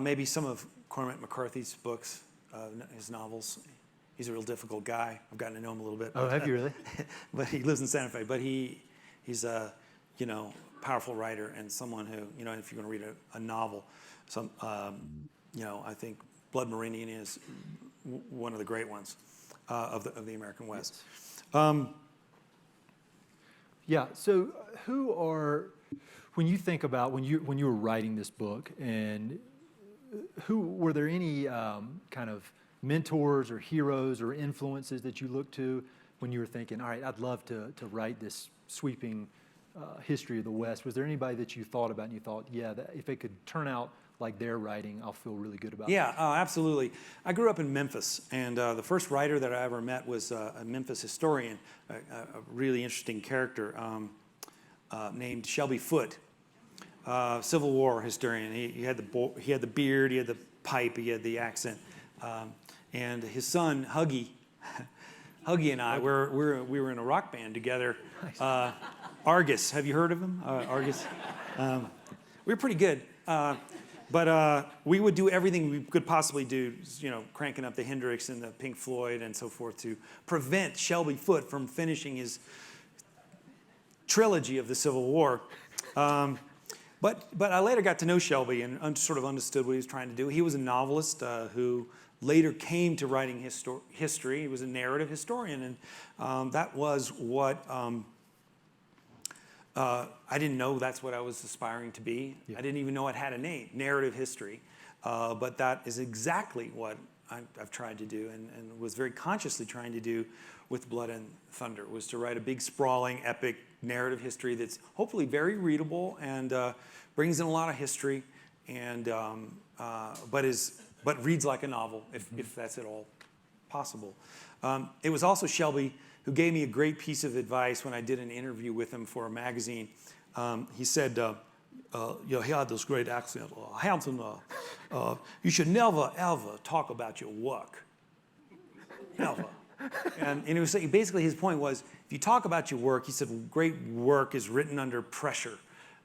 maybe some of Cormac McCarthy's books, his novels. He's a real difficult guy. I've gotten to know him a little bit. Oh, have you really? But he lives in Santa Fe. But he's a, powerful writer and someone who, if you're going to read a novel, I think Blood Meridian is one of the great ones of the American West. Yeah. So, when you think about when you were writing this book, and were there any kind of mentors or heroes or influences that you looked to when you were thinking, all right, I'd love to write this sweeping history of the West? Was there anybody that you thought about and you thought, yeah, if it could turn out like their writing, I'll feel really good about it? Yeah, absolutely. I grew up in Memphis, and the first writer that I ever met was a Memphis historian, a really interesting character named Shelby Foote, Civil War historian. He had the beard, he had the pipe, he had the accent, and his son Huggy and I we were in a rock band together. Nice. Argus, have you heard of him? Argus. We were pretty good. But we would do everything we could possibly do, cranking up the Hendrix and the Pink Floyd and so forth to prevent Shelby Foote from finishing his trilogy of the Civil War. But I later got to know Shelby and sort of understood what he was trying to do. He was a novelist who later came to writing history. He was a narrative historian, and that was what I didn't know that's what I was aspiring to be. Yeah. I didn't even know it had a name, narrative history. But that is exactly what I've tried to do and was very consciously trying to do with Blood and Thunder, was to write a big, sprawling, epic narrative history that's hopefully very readable and brings in a lot of history, and but reads like a novel, if that's at all possible. It was also Shelby who gave me a great piece of advice when I did an interview with him for a magazine. He said, he had this great accent, Hampton, you should never, ever talk about your work. Never. And it was basically his point was, if you talk about your work, he said, great work is written under pressure.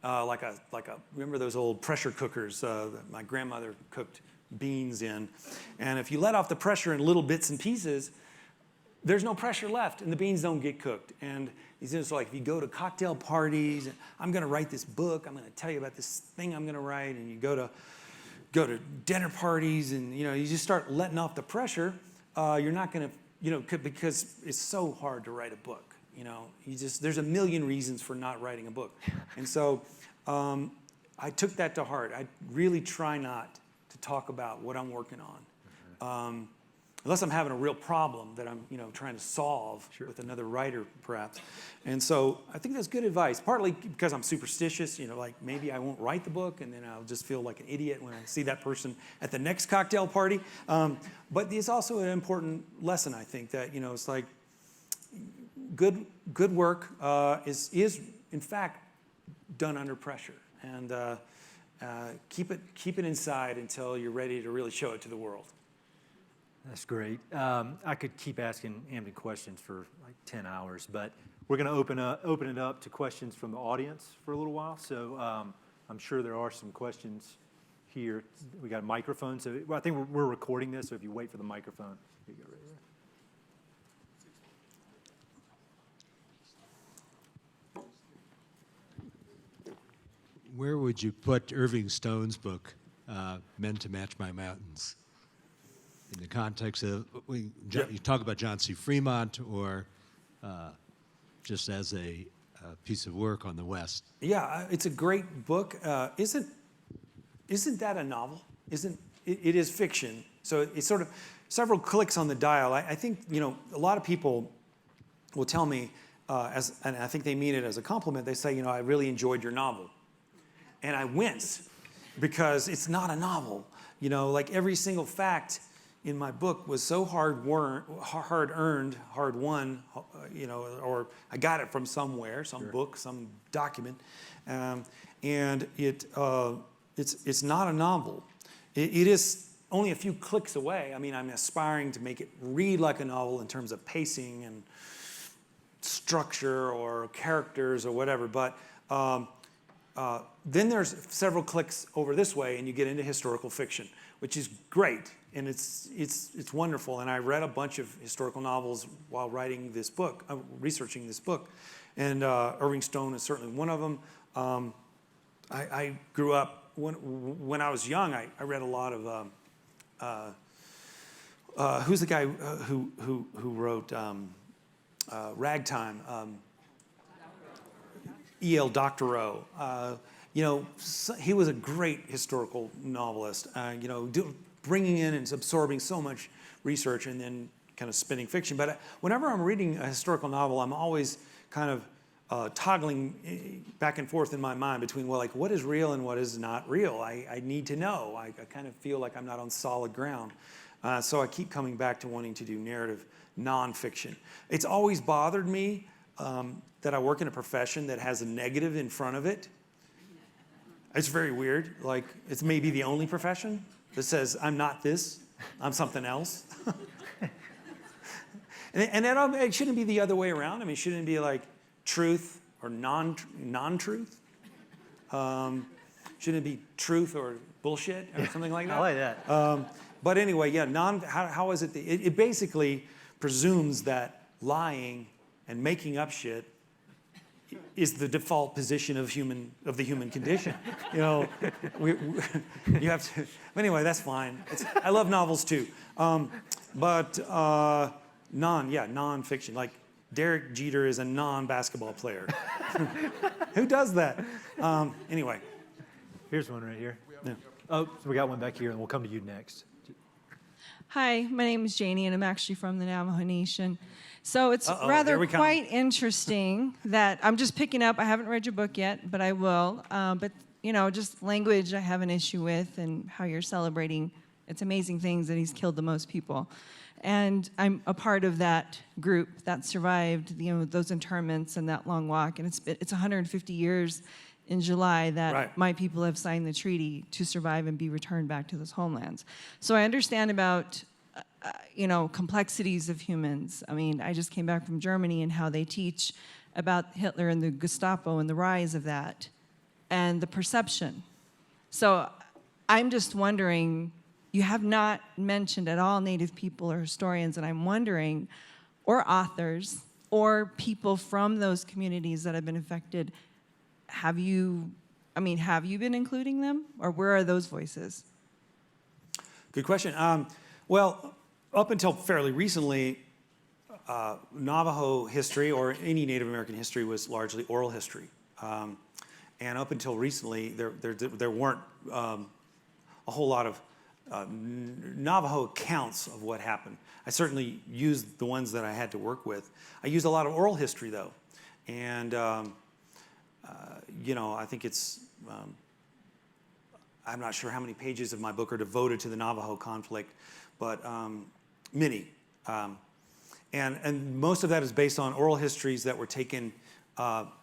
Remember those old pressure cookers that my grandmother cooked beans in? And if you let off the pressure in little bits and pieces, there's no pressure left, and the beans don't get cooked. And he's just like, if you go to cocktail parties, and I'm going to write this book, I'm going to tell you about this thing I'm going to write, and you go to dinner parties, and you just start letting off the pressure, you're not going to, because it's so hard to write a book. There's a million reasons for not writing a book. And so I took that to heart. I really try not to talk about what I'm working on. Unless I'm having a real problem that I'm, trying to solve with another writer, perhaps. And so I think that's good advice, partly because I'm superstitious, like maybe I won't write the book and then I'll just feel like an idiot when I see that person at the next cocktail party. But it's also an important lesson, I think, that, it's like good work is in fact done under pressure. And keep it inside until you're ready to really show it to the world. That's great. I could keep asking Hampton questions for like 10 hours, but we're going to open it up to questions from the audience for a little while. So I'm sure there are some questions here. We got a microphone, so I think we're recording this. So if you wait for the microphone, here you go right would you put Irving Stone's book, Men to Match My Mountains, in the context of, you talk about John C. Fremont, or just as a piece of work on the West? Yeah, it's a great book. Isn't that a novel? It is fiction. So it's sort of several clicks on the dial. I think, a lot of people will tell me, and I think they mean it as a compliment, they say, I really enjoyed your novel. And I wince because it's not a novel. Like every single fact in my book was so hard-earned, hard-won, or I got it from somewhere, some book, some document, and it's not a novel. It is only a few clicks away. I mean, I'm aspiring to make it read like a novel in terms of pacing and structure or characters or whatever, but then there's several clicks over this way and you get into historical fiction, which is great, and it's wonderful. And I read a bunch of historical novels while writing this book, researching this book, and Irving Stone is certainly one of them. I grew up, when I was young, I read a lot of, who's the guy who wrote Ragtime? E.L. Doctorow. He was a great historical novelist, bringing in and absorbing so much research and then kind of spinning fiction. But whenever I'm reading a historical novel, I'm always kind of toggling back and forth in my mind between, what is real and what is not real. I need to know. I kind of feel like I'm not on solid ground. So I keep coming back to wanting to do narrative nonfiction. It's always bothered me that I work in a profession that has a negative in front of it. It's very weird. Like, it's maybe the only profession that says, I'm not this, I'm something else. and it shouldn't be the other way around. I mean, shouldn't it be like truth or non-truth? Shouldn't it be truth or bullshit or something like that? I like that. But anyway, yeah, how is it? It basically presumes that lying and making up shit is the default position of the human condition. You have to. Anyway, that's fine. I love novels too, but non-fiction. Like Derek Jeter is a non-basketball player. Who does that? Anyway, Here's one right here. Yeah. Oh, so we got one back here, and we'll come to you next. Hi, my name is Janie, and I'm actually from the Navajo Nation. So it's There rather we come. quite interesting that I'm just picking up. I haven't read your book yet, but I will. But just language I have an issue with, and how you're celebrating. It's amazing things that he's killed the most people, and I'm a part of that group that survived. Those internments and that long walk, and it's 150 years in July that Right. my people have signed the treaty to survive and be returned back to those homelands. So I understand about, complexities of humans. I mean, I just came back from Germany and how they teach about Hitler and the Gestapo and the rise of that and the perception. So I'm just wondering, you have not mentioned at all Native people or historians, and I'm wondering, or authors, or people from those communities that have been affected, have you been including them, or where are those voices? good question. Well, up until fairly recently, Navajo history or any Native American history was largely oral history, and up until recently, there weren't a whole lot of Navajo accounts of what happened. I certainly used the ones that I had to work with. I used a lot of oral history though, and I think it's, I'm not sure how many pages of my book are devoted to the Navajo conflict, but many. And most of that is based on oral histories that were taken during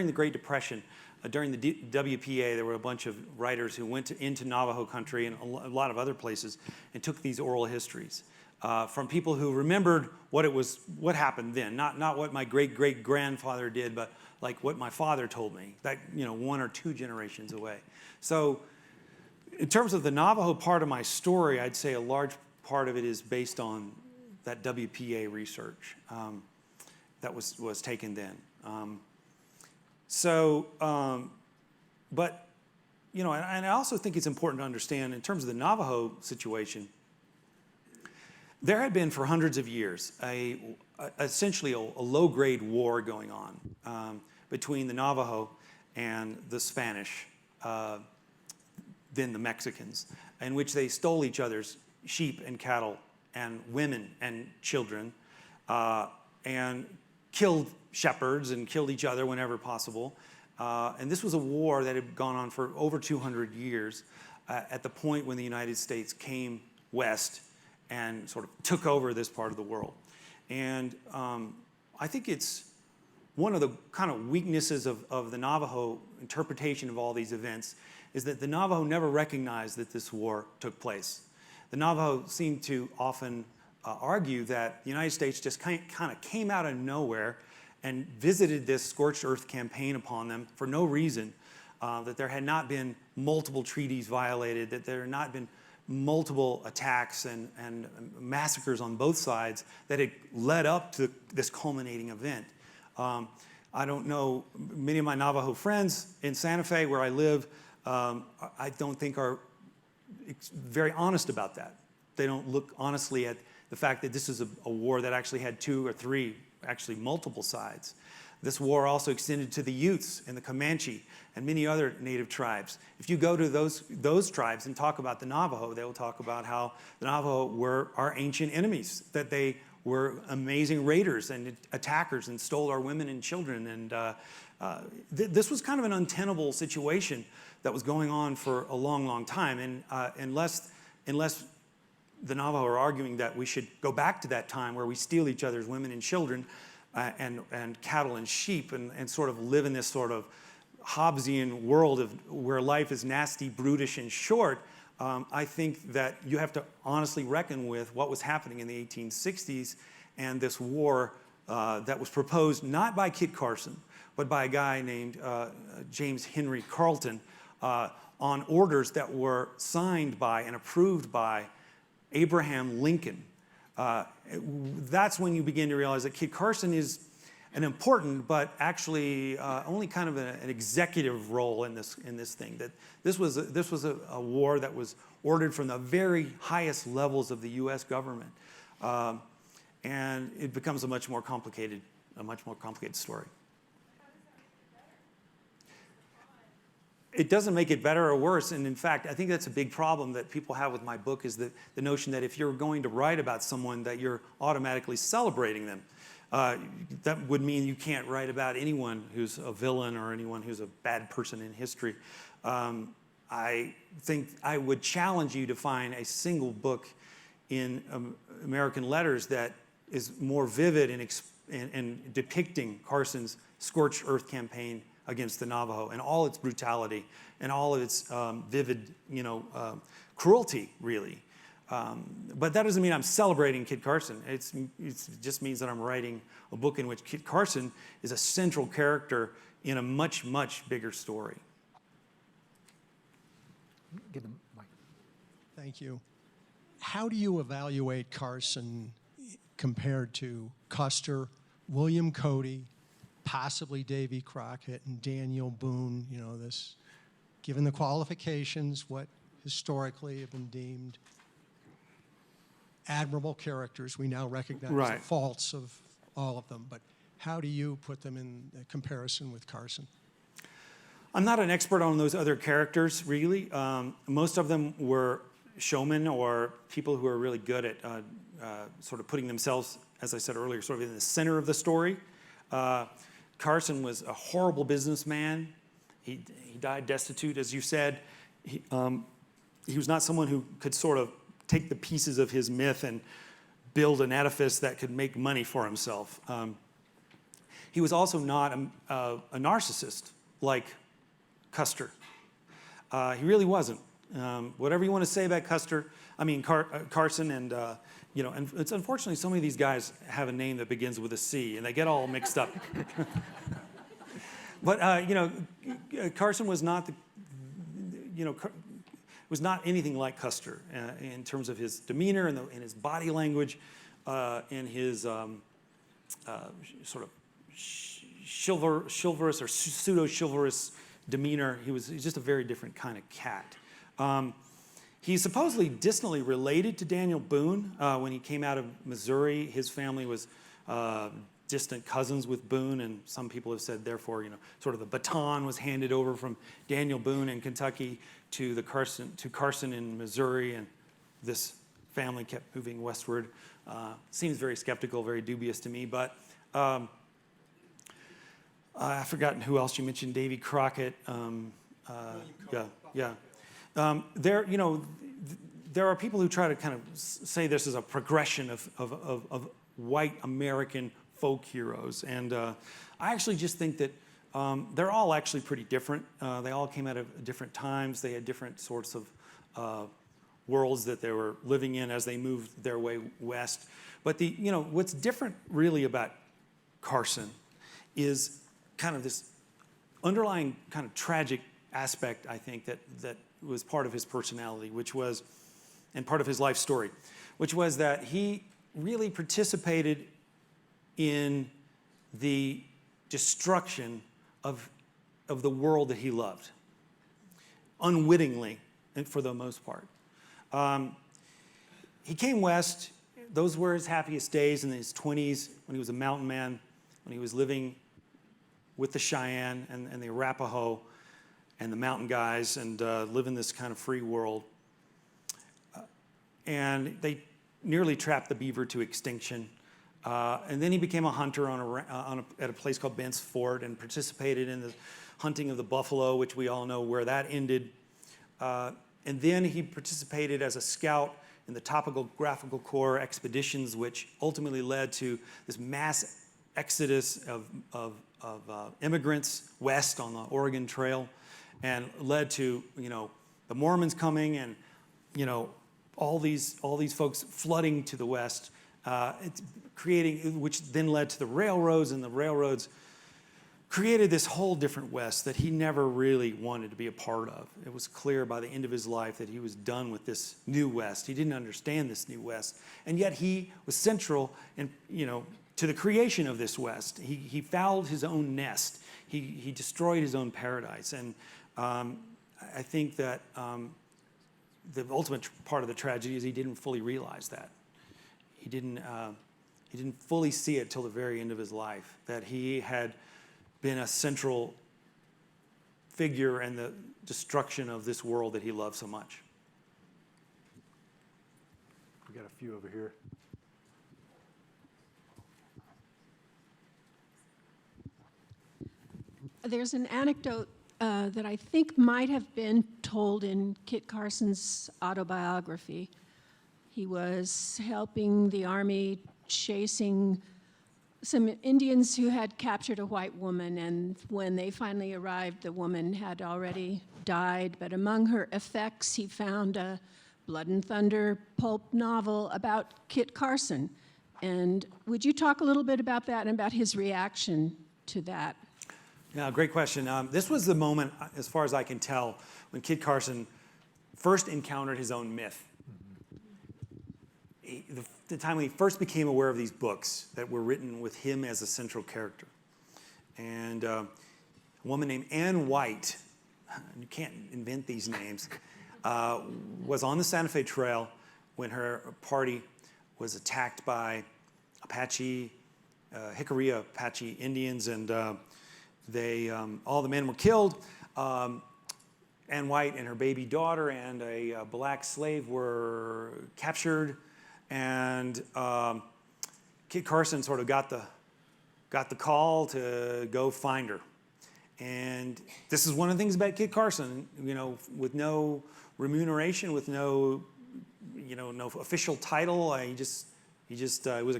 the Great Depression. During the WPA, there were a bunch of writers who went into Navajo country and a lot of other places and took these oral histories. From people who remembered what happened then, not what my great-great-grandfather did, but like what my father told me, that 1 or 2 generations away. So in terms of the Navajo part of my story, I'd say a large part of it is based on that WPA research that was taken then. So, but, you know, and I also think it's important to understand in terms of the Navajo situation, there had been for hundreds of years essentially a low-grade war going on between the Navajo and the Spanish, then the Mexicans, in which they stole each other's sheep and cattle and women and children and killed shepherds and killed each other whenever possible. And this was a war that had gone on for over 200 years at the point when the United States came west and sort of took over this part of the world. And I think it's one of the kind of weaknesses of the Navajo interpretation of all these events is that the Navajo never recognized that this war took place. The Navajo seem to often argue that the United States just kind of came out of nowhere and visited this scorched earth campaign upon them for no reason, that there had not been multiple treaties violated, that there had not been multiple attacks and massacres on both sides that had led up to this culminating event. I don't know, many of my Navajo friends in Santa Fe where I live, I don't think are very honest about that. They don't look honestly at the fact that this is a war that actually had two or three, actually multiple sides. This war also extended to the Utes and the Comanche and many other native tribes. If you go to those tribes and talk about the Navajo, they will talk about how the Navajo were our ancient enemies, that they were amazing raiders and attackers and stole our women and children. And this was kind of an untenable situation that was going on for a long, long time. And unless the Navajo are arguing that we should go back to that time where we steal each other's women and children and cattle and sheep and sort of live in this sort of Hobbesian world of where life is nasty, brutish, and short, I think that you have to honestly reckon with what was happening in the 1860s and this war that was proposed not by Kit Carson, but by a guy named James Henry Carleton on orders that were signed by and approved by Abraham Lincoln. That's when you begin to realize that Kit Carson is an important, but actually only kind of an executive role in this thing. That this was a war that was ordered from the very highest levels of the U.S. government, and it becomes a much more complicated story. It doesn't make it better or worse, and in fact, I think that's a big problem that people have with my book is the notion that if you're going to write about someone that you're automatically celebrating them. That would mean you can't write about anyone who's a villain or anyone who's a bad person in history. I think I would challenge you to find a single book in American letters that is more vivid in depicting Carson's scorched earth campaign against the Navajo and all its brutality and all of its vivid, cruelty, really. But that doesn't mean I'm celebrating Kit Carson. It just means that I'm writing a book in which Kit Carson is a central character in a much, much bigger story. Get the mic. Thank you. How do you evaluate Carson compared to Custer, William Cody, possibly Davy Crockett and Daniel Boone, given the qualifications, what historically have been deemed admirable characters, we now recognize Right. the faults of all of them, but how do you put them in comparison with Carson? I'm not an expert on those other characters, really. Most of them were showmen or people who are really good at sort of putting themselves, as I said earlier, sort of in the center of the story. Carson was a horrible businessman. He died destitute, as you said. He was not someone who could sort of take the pieces of his myth and build an edifice that could make money for himself. He was also not a narcissist like Custer. He really wasn't. Whatever you want to say about Carson, and and it's unfortunately so many of these guys have a name that begins with a C, and they get all mixed up. But Carson was not was not anything like Custer in terms of his demeanor and in his body language, in his sort of chivalrous or pseudo-chivalrous demeanor. He's just a very different kind of cat. He's supposedly distantly related to Daniel Boone. When he came out of Missouri, his family was distant cousins with Boone, and some people have said, therefore, sort of the baton was handed over from Daniel Boone in Kentucky to Carson in Missouri, and this family kept moving westward. Seems very skeptical, very dubious to me, but I've forgotten who else you mentioned. Davy Crockett. Yeah. There are people who try to kind of say this is a progression of white American folk heroes, and I actually just think that they're all actually pretty different. They all came out of different times. They had different sorts of worlds that they were living in as they moved their way west. But what's different really about Carson is kind of this underlying kind of tragic aspect, I think, that was part of his personality, and part of his life story, which was that he really participated in the destruction of the world that he loved, unwittingly, and for the most part. He came west. Those were his happiest days in his 20s when he was a mountain man, when he was living with the Cheyenne and the Arapaho and the mountain guys, and live in this kind of free world. And they nearly trapped the beaver to extinction. And then he became a hunter at a place called Bent's Fort and participated in the hunting of the buffalo, which we all know where that ended. And then he participated as a scout in the Topographical Corps expeditions, which ultimately led to this mass exodus of immigrants west on the Oregon Trail, and led to the Mormons coming and all these folks flooding to the west, which then led to the railroads, and the railroads created this whole different West that he never really wanted to be a part of. It was clear by the end of his life that he was done with this new West. He didn't understand this new West, and yet he was central to the creation of this West. He fouled his own nest. He destroyed his own paradise, and I think that the ultimate part of the tragedy is he didn't fully realize that. He didn't fully see it till the very end of his life, that he had been a central figure in the destruction of this world that he loved so much. We got a few over here. There's an anecdote that I think might have been told in Kit Carson's autobiography. He was helping the Army chasing some Indians who had captured a white woman, and when they finally arrived, the woman had already died. But among her effects, he found a Blood and Thunder pulp novel about Kit Carson. And would you talk a little bit about that and about his reaction to that? Yeah, great question. This was the moment, as far as I can tell, when Kit Carson first encountered his own myth. The time when he first became aware of these books that were written with him as a central character. And a woman named Ann White, you can't invent these names, was on the Santa Fe Trail when her party was attacked by Hickory Apache Indians, and all the men were killed. Ann White and her baby daughter and a black slave were captured, and Kit Carson sort of got the call to go find her. And this is one of the things about Kit Carson, with no remuneration, with no official title. He was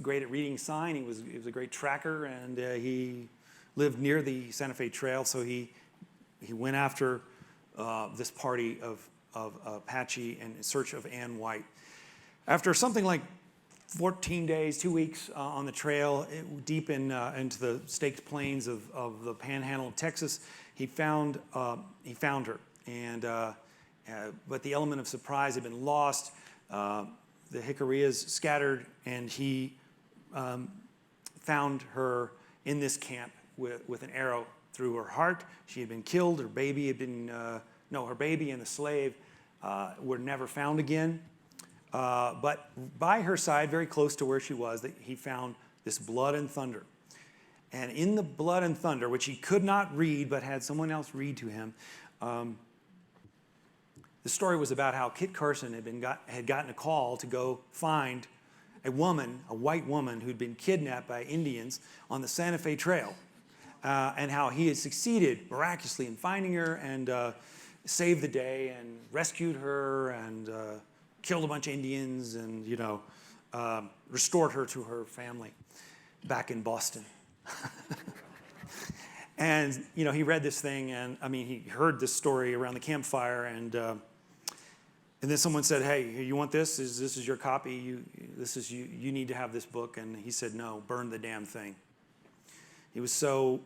great at reading sign. He was a great tracker, and he lived near the Santa Fe Trail, so he went after this party of Apache in search of Ann White. After something like 14 days, 2 weeks on the trail, deep into the staked plains of the Panhandle of Texas, he found her, and but the element of surprise had been lost. The Hickoryas scattered, and he found her in this camp with an arrow through her heart. She had been killed. Her baby had been, her baby and the slave were never found again. But by her side, very close to where she was, he found this blood and thunder. And in the blood and thunder, which he could not read but had someone else read to him, the story was about how Kit Carson had gotten a call to go find a white woman who'd been kidnapped by Indians on the Santa Fe Trail, and how he had succeeded miraculously in finding her and saved the day and rescued her and killed a bunch of Indians and, restored her to her family back in Boston. And, he read this thing, and, he heard this story around the campfire, and then someone said, hey, you want this? This is your copy. You need to have this book. And he said, no, burn the damn thing. He was so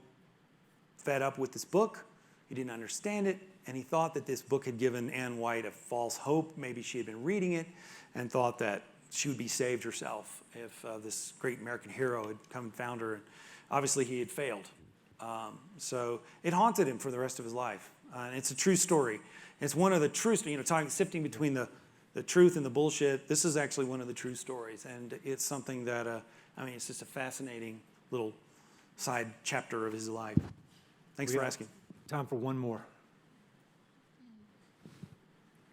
fed up with this book. He didn't understand it. And he thought that this book had given Anne White a false hope. Maybe she had been reading it and thought that she would be saved herself if this great American hero had come and found her. And obviously, he had failed. So it haunted him for the rest of his life. And it's a true story. It's one of the true, sifting between the truth and the bullshit. This is actually one of the true stories. And it's something that, it's just a fascinating little side chapter of his life. Thanks for asking. Time for one more.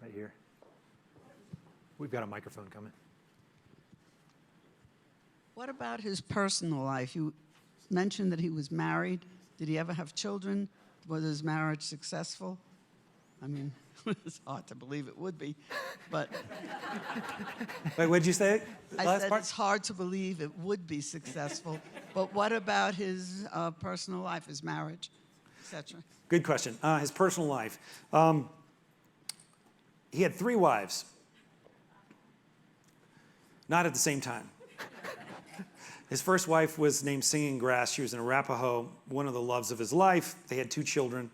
Right here. We've got a microphone coming. What about his personal life? You mentioned that he was married. Did he ever have children? Was his marriage successful? It's hard to believe it would be, but... Wait, what did you say? I said it's hard to believe it would be successful, but what about his personal life, his marriage, etc.? Good question. His personal life. He had 3 wives. Not at the same time. His first wife was named Singing Grass. She was an Arapaho, one of the loves of his life. They had 2 children.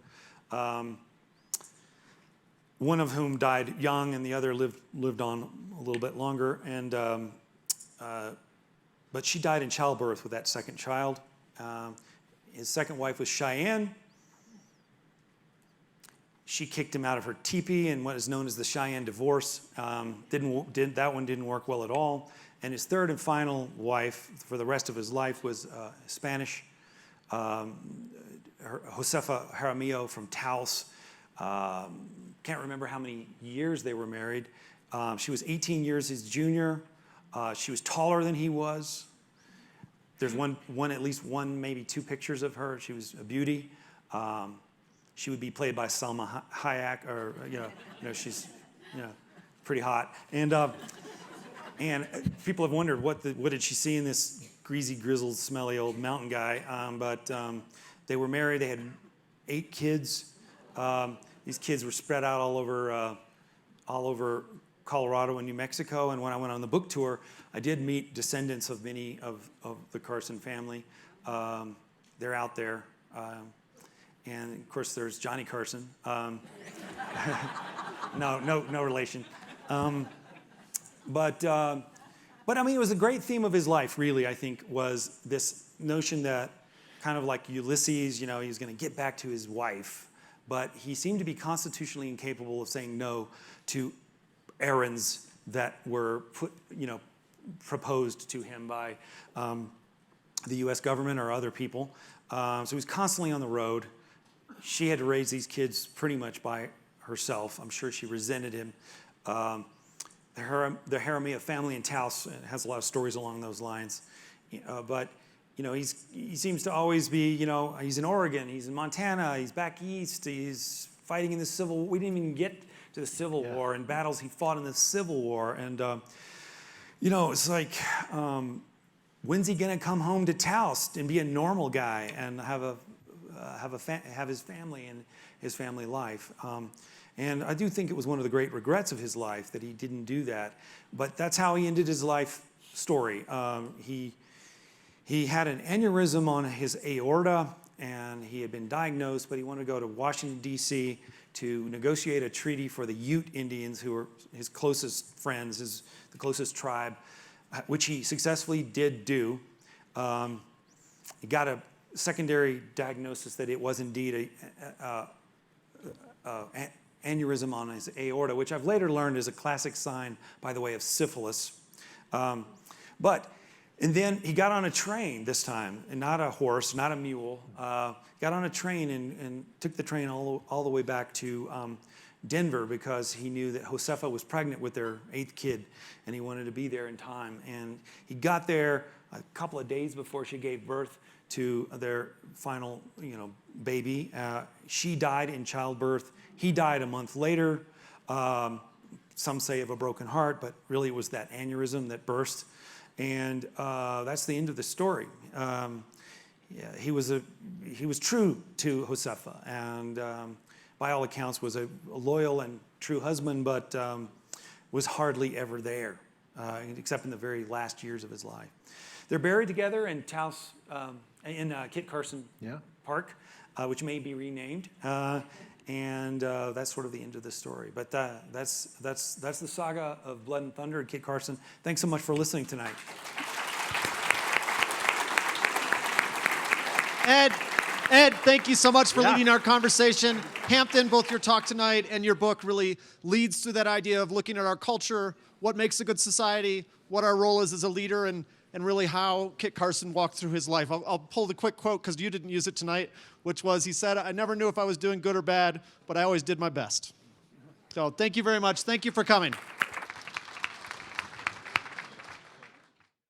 One of whom died young, and the other lived on a little bit longer. And but she died in childbirth with that second child. His second wife was Cheyenne. She kicked him out of her teepee in what is known as the Cheyenne divorce. That one didn't work well at all. And his third and final wife for the rest of his life was Spanish, Josefa Jaramillo from Taos. Can't remember how many years they were married. She was 18 years his junior. She was taller than he was. There's at least one, maybe 2 pictures of her. She was a beauty. She would be played by Salma Hayek, or she's pretty hot. And people have wondered what did she see in this greasy, grizzled, smelly old mountain guy. But they were married. They had 8 kids. These kids were spread out all over Colorado and New Mexico. And when I went on the book tour, I did meet descendants of many of the Carson family. They're out there. And of course, there's Johnny Carson. No relation. But it was a great theme of his life, really, I think, was this notion that kind of like Ulysses, he was going to get back to his wife, but he seemed to be constitutionally incapable of saying no to errands that were proposed to him by the U.S. government or other people. So he was constantly on the road. She had to raise these kids pretty much by herself. I'm sure she resented him. The Jaramillo family in Taos has a lot of stories along those lines. But he seems to always be, he's in Oregon, he's in Montana, he's back east, he's fighting in the Civil War. We didn't even get to the Civil War and battles he fought in the Civil War. And, it's like, when's he going to come home to Taos and be a normal guy and have his family and his family life? And I do think it was one of the great regrets of his life that he didn't do that. But that's how he ended his life story. He had an aneurysm on his aorta, and he had been diagnosed, but he wanted to go to Washington, D.C. to negotiate a treaty for the Ute Indians, who were his closest friends, the closest tribe, which he successfully did do. He got secondary diagnosis that it was indeed a aneurysm on his aorta, which I've later learned is a classic sign, by the way, of syphilis. And then he got on a train this time, and not a horse, not a mule. Got on a train and took the train all the way back to Denver because he knew that Josefa was pregnant with their 8th kid, and he wanted to be there in time. And he got there a couple of days before she gave birth to their final, baby. She died in childbirth. He died a month later. Some say of a broken heart, but really it was that aneurysm that burst. And that's the end of the story. He was true to Josefa, and by all accounts was a loyal and true husband, but was hardly ever there, except in the very last years of his life. They're buried together in Kit Carson Park, which may be renamed, and that's sort of the end of the story. But that's the saga of Blood and Thunder and Kit Carson. Thanks so much for listening tonight. Ed, thank you so much for leading our conversation. Hampton, both your talk tonight and your book really leads to that idea of looking at our culture, what makes a good society, what our role is as a leader, and really how Kit Carson walked through his life. I'll pull the quick quote because you didn't use it tonight, which was, he said, "I never knew if I was doing good or bad, but I always did my best." So thank you very much. Thank you for coming.